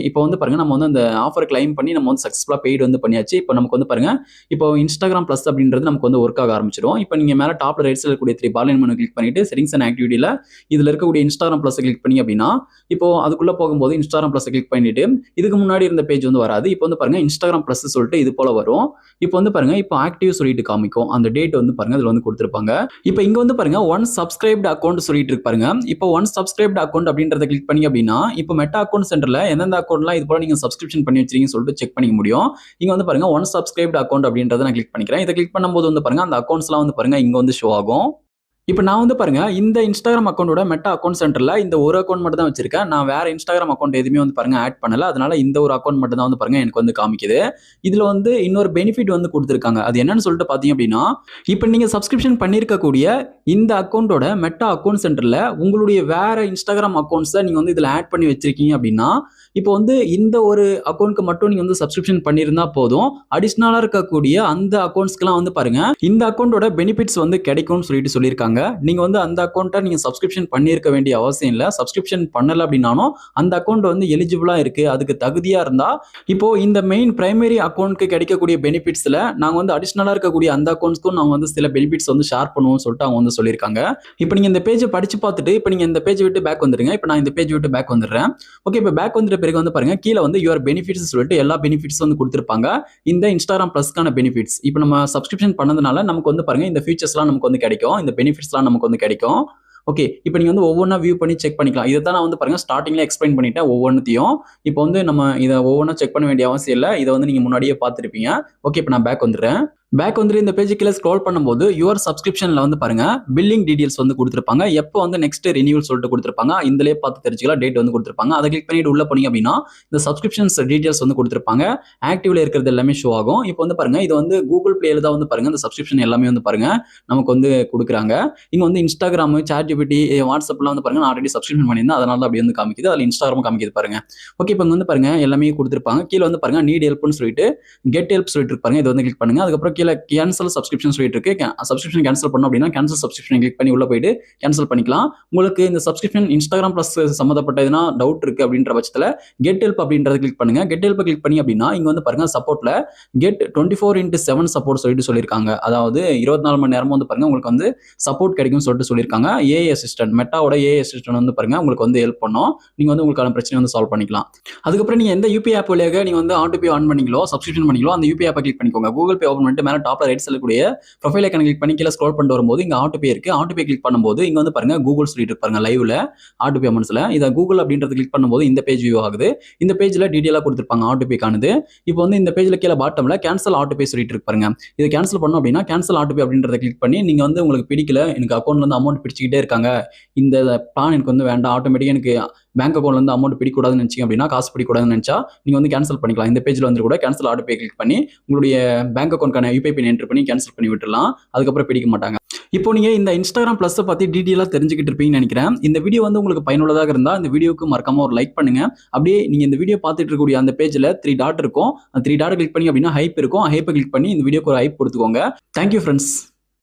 இப்போ வந்து பாருங்க நம்ம வந்து அந்த ஆஃபர் கிளைம் பண்ணி நம்ம வந்து சக்சஸ்ஃபுல்லா பெய்டு வந்து பண்ணியாச்சு. இப்போ நமக்கு வந்து பாருங்க இப்போ இன்ஸ்டாகிராம் பிளஸ் அப்படின்றது நமக்கு வந்து ஒர்க் ஆக ஆரம்பிச்சிடும். இப்போ நீங்க மேல டாப்ல ரைட் சைடுல இருக்கக்கூடிய 3 பால் மெனு கிளிக் பண்ணிட்டு செட்டிங்ஸ் அண்ட் ஆக்டிவிட்டில இதுல இருக்கக்கூடிய இன்ஸ்டாகிராம் பிளஸ் கிளிக் பண்ணி அப்படின்னா இப்போ அதுக்குள்ள போகும்போது இன்ஸ்டாகிராம் பிளஸ் கிளிக் பண்ணிட்டு இதுக்கு முன்னாடி இருந்த பேஜ் வந்து வராது. இப்போ வந்து பாருங்க இன்ஸ்டாகிராம் பிளஸ் சொல்லிட்டு இது போல வரும். இப்போ வந்து பாருங்க இப்போ ஆக்டிவ் சொல்லிட்டு காமிக்கும். அந்த டேட் வந்து பாருங்க இதுல வந்து கொடுத்திருப்பாங்க. இப்போ இங்க வந்து பாருங்க ஒன் சப்ஸ்கிரைப்ட் அக்கௌண்ட் சொல்லிட்டு இருக்கு பாருங்க. இப்போ ஒன் சப்ஸ்கிரைப்ட் அக்கௌண்ட் அப்படின்றத கிளிக் பண்ணி அப்படின்னா இப்போ மெட்டா அக்கௌண்ட் சென்டர்ல எந்தெந்த அக்கௌண்ட்லாம் இது போல நீங்க சப்ஸ்கிரிப்ஷன் பண்ணி வச்சிருக்கீங்கன்னு சொல்லிட்டு செக் பண்ணிக்க முடியும். இங்க வந்து பாருங்க ஒன் சப்ஸ்கிரைப்ட் அக்கௌண்ட் அப்படின்றத நான் கிளிக் பண்ணிக்கிறேன். இதை கிளிக் பண்ணும்போது வந்து பாருங்க அந்த அக்கௌண்ட்ஸ்லாம் வந்து பாருங்க இங்க வந்து ஷோ ஆகும். இப்போ நான் வந்து பாருங்க இந்த இன்ஸ்டாகிராம் அக்கௌண்டோட மெட்டா அக்கௌண்ட் சென்டர்ல இந்த ஒரு அக்கௌண்ட் மட்டும் தான் வச்சிருக்கேன். நான் வேற இன்ஸ்டாகிராம் அக்கௌண்ட் எதுவுமே வந்து பாருங்க ஆட் பண்ணல. அதனால இந்த ஒரு அக்கௌண்ட் மட்டும் தான் வந்து பாருங்க எனக்கு வந்து காமிக்குது. இதுல வந்து இன்னொரு பெனிஃபிட் வந்து கொடுத்துருக்காங்க. அது என்னன்னு சொல்லிட்டு பாத்தீங்க அப்படின்னா இப்போ நீங்க சப்ஸ்கிரிப்ஷன் பண்ணிருக்கக்கூடிய இந்த அக்கௌண்டோட மெட்டா அக்கௌண்ட் சென்டர்ல உங்களுடைய வேற இன்ஸ்டாகிராம் அக்கௌண்ட்ஸை நீங்க வந்து இதுல ஆட் பண்ணி வச்சிருக்கீங்க அப்படின்னா இப்போ வந்து இந்த ஒரு அக்கௌண்ட்க்கு மட்டும் நீங்க வந்து சப்ஸ்கிரிப்ஷன் பண்ணியிருந்தா போதும். அடிஷனலா இருக்கக்கூடிய அந்த அக்கௌண்ட்ஸ்க்குலாம் வந்து பாருங்க இந்த அக்கௌண்டோட பெனிஃபிட்ஸ் வந்து கிடைக்கும்னு சொல்லியிருக்காங்க. நீங்க வந்து அந்த அக்கௌண்ட்டை நீங்க சப்ஸ்கிரிப்ஷன் பண்ணியிருக்க வேண்டிய அவசியம் இல்லை. சப்ஸ்கிரிப்ஷன் பண்ணல அப்படின்னாலும் அந்த அக்கௌண்ட் வந்து எலிஜிபிளா இருக்கு, அதுக்கு தகுதியா இருந்தா இப்போ இந்த மெயின் பிரைமரி அக்கௌண்ட்க்கு கிடைக்கக்கூடிய பெனிஃபிட்ஸ்ல நாங்க வந்து அடிஷனலா இருக்கக்கூடிய அந்த அக்கௌண்ட்ஸ்க்கும் நாங்க வந்து சில பெனிஃபிட்ஸ் வந்து ஷேர் பண்ணுவோம் சொல்லிட்டு அவங்க வந்து சொல்லியிருக்காங்க. இப்போ நீங்க இந்த பேஜை படிச்சு பார்த்துட்டு இப்போ நீங்க இந்த பேஜ் விட்டு பேக் வந்துருங்க. இப்போ நான் இந்த பேஜ் விட்டு பேக் வந்துடுறேன். ஓகே, இப்போ பேக் வந்துட்ட பிறகு வந்து பாருங்க கீழே வந்து யுவர் பெனிஃபிட்ஸ் சொல்லிட்டு எல்லா பெனிஃபிட்ஸ் வந்து கொடுத்திருப்பாங்க. இந்த இன்ஸ்டாகிராம் பிளஸ்க்கான பெனிஃபிட்ஸ் இப்போ நம்ம சப்ஸ்கிரிப்ஷன் பண்ணதுனால நமக்கு வந்து பாருங்க இந்த ஃபீச்சர்ஸ்லாம் நமக்கு வந்து கிடைக்கும். இந்த பெனிஃபிட்ஸ்லாம் நமக்கு வந்து கிடைக்கும். ஓகே, இப்போ நீங்க வந்து ஒவ்வொன்றா வியூ பண்ணி செக் பண்ணிக்கலாம். இதை தான் நான் வந்து பாருங்க ஸ்டார்டிங்ல எக்ஸ்பிளைன் பண்ணிட்டேன் ஒவ்வொன்றுத்தையும். இப்போ வந்து நம்ம இதை ஒவ்வொன்றா செக் பண்ண வேண்டிய அவசியம் இல்லை. இதை வந்து நீங்க முன்னாடியே பார்த்துருப்பீங்க. ஓகே, இப்போ நான் பேக் வந்துடுறேன். பேக் வந்துட்டு இந்த பேஜ் கீழே ஸ்க்ரோல் பண்ணும்போது யுவர் சப்ஸ்கிரிப்ஷன்ல வந்து பாருங்க பில்லிங் டீடைல்ஸ் வந்து கொடுத்துருப்பாங்க. எப்போ வந்து நெக்ஸ்ட் ரினியூவல் சொல்லிட்டு கொடுத்துருப்பாங்க. இதுலயே பார்த்து தெரிஞ்சுக்கலாம். டேட் வந்து கொடுத்துருப்பாங்க. அதை கிளிக் பண்ணிட்டு உள்ள போனீங்க அப்படின்னா இந்த சப்ஸ்கிரிப்ஷன்ஸ் டீடைல்ஸ் வந்து கொடுத்துருப்பாங்க. ஆக்டிவ்ல இருக்கிறது எல்லாமே ஷோ ஆகும். இப்போ வந்து பாருங்க இது வந்து கூகுள் பிளேல தான் வந்து பாருங்க இந்த சப்ஸ்கிரிப்ஷன் எல்லாமே வந்து பாருங்க நமக்கு வந்து கொடுக்குறாங்க. இங்க வந்து இன்ஸ்டாகிராம், சாட் ஜிபிடி, வாட்ஸ்அப்லாம் வந்து பாருங்க நான் ஆல்ரெடி சப்ஸ்கிரிப்ஷன் பண்ணியிருந்தேன். அதனால தான் அப்படி வந்து காமிக்குது. அதில் இன்ஸ்டாகிராம் காமிக்குது பாருங்க. ஓகே, இப்போ வந்து பாருங்க எல்லாமே கொடுத்துருப்பாங்க. கீழே வந்து பாருங்க நீட் ஹெல்ப்னு சொல்லிட்டு கெட் ஹெல்ப் சொல்லிட்டு இருப்பாங்க. இதை வந்து கிளிக் பண்ணுங்க. அதுக்கப்புறம் கீழே கேன்சல் சப்ஸ்கிரிப்ஷன் சொல்லிட்டு இருக்கு. சப்ஸ்கிரிப்ஷன் கேன்சல் பண்ணணும் அப்படின்னா கேன்சல் சப்ஸ்கிரிப்ஷன் கிளிக் பண்ணி உள்ள போயிட்டு கேன்சல் பண்ணிக்கலாம். உங்களுக்கு இந்த சப்ஸ்கிரிப்ஷன் இன்ஸ்டாகிராம் பிளஸ் சம்மந்தப்பட்ட எதுனா டவுட் இருக்கு அப்படின்ற பட்சத்தில் கெட் ஹெல்ப் அப்படின்றத கிளிக் பண்ணுங்க. கெட் ஹெல்ப் கிளிக் பண்ணி அப்படின்னா இங்க வந்து பாருங்க சப்போர்ட்ல கெட் 24/7 சப்போர்ட் சொல்லிட்டு சொல்லியிருக்காங்க. அதாவது 24 மணி நேரமும் வந்து பாருங்க உங்களுக்கு வந்து சப்போர்ட் கிடைக்கும் சொல்லிட்டு சொல்லியிருக்காங்க. ஏஐ அசிஸ்டன்ட், மெட்டாவோட ஏஐ அசிஸ்டன்ட் வந்து பாருங்க உங்களுக்கு வந்து ஹெல்ப் பண்ணும். நீங்க வந்து உங்களுக்கான பிரச்சனை வந்து சால்வ் பண்ணிக்கலாம். அதுக்கப்புறம் நீங்க எந்த யூபிஐ ஆப் வழியாக நீங்க வந்து ஆட்டோ பே ஆன் பண்ணீங்களோ சப்ஸ்கிரிப்ஷன் பண்ணீங்களோ அந்த யூபிஐ ஆப்பை கிளிக் பண்ணிக்கோங்க. கூகுள் பே ஓபன் பண்ணிட்டு மேல டாப்ல ரைட் சைடுல கூடிய ப்ரொஃபைல் ஐகானை கிளிக் பண்ணி கீழே ஸ்க்ரோல் பண்ணிட்டு வரும்போது இங்க ஆட்டோ பே இருக்கு. ஆட்டோ பே கிளிக் பண்ணும்போது இங்க வந்து பாருங்க கூகுள் சொல்லிட்டு இருப்பாங்க லைவ்ல ஆட்டோ பேமெண்ட்ஸ்ல. இதை கூகுள் அப்படின்றது கிளிக் பண்ணும்போது இந்த பேஜ் வியூ ஆகுது. இந்த பேஜ்ல டீடைலா கொடுத்திருப்பாங்க ஆட்டோ பேக்கானது. இப்போ வந்து இந்த பேஜ்ல கீழே பாட்டம்ல கேன்சல் ஆட்டோ பே சொல்லிட்டு இருப்பாங்க. இது கேன்சல் பண்ணணும் அப்படின்னா கேன்சல் ஆட்டோ பே அப்படின்றத கிளிக் பண்ணி நீங்க வந்து உங்களுக்கு பிடிக்கல, எனக்கு அக்கௌண்ட்ல இருந்து அமௌண்ட் பிடிச்சிக்கிட்டே இருக்காங்க, இந்த பிளான் எனக்கு வந்து வேண்டாம், ஆட்டோமேட்டிக்கா எனக்கு பேங்க் அக்கௌண்ட்ல இருந்து அமௌண்ட் பிடிக்கூடாதுன்னு நினைச்சீங்க அப்படின்னா, காசு பிடிக்கூடாதுன்னு நினைச்சா நீங்க வந்து கேன்சல் பண்ணிக்கலாம். இந்த பேஜ்ல வந்து கூட கேன்சல் ஆட்டோ பே கிளிக் பண்ணி உங்களுடைய பேங்க் அக்கௌண்ட்கான யூபிஐ பின் என்டர் பண்ணி கேன்சல் பண்ணி விட்டுறலாம். அதுக்கப்புறம் பிடிக்க மாட்டாங்க. இப்போ நீங்க இந்த இன்ஸ்டாகிராம் பிளஸ் பத்தி டீடைலா தெரிஞ்சுக்கிட்டு இருப்பீங்கன்னு நினைக்கிறேன். இந்த வீடியோ வந்து உங்களுக்கு பயனுள்ளதாக இருந்தா இந்த வீடியோக்கு மறக்காம ஒரு லைக் பண்ணுங்க. அப்படியே நீங்க இந்த வீடியோ பார்த்துட்டு இருக்கக்கூடிய அந்த பேஜ்ல 3 டாட் இருக்கும். அந்த 3 டாட் கிளிக் பண்ணி அப்படின்னா ஹைப் இருக்கும். ஹைப்பை கிளிக் பண்ணி இந்த வீடியோக்கு ஒரு ஹைப் கொடுத்துக்கோங்க. Thank you friends.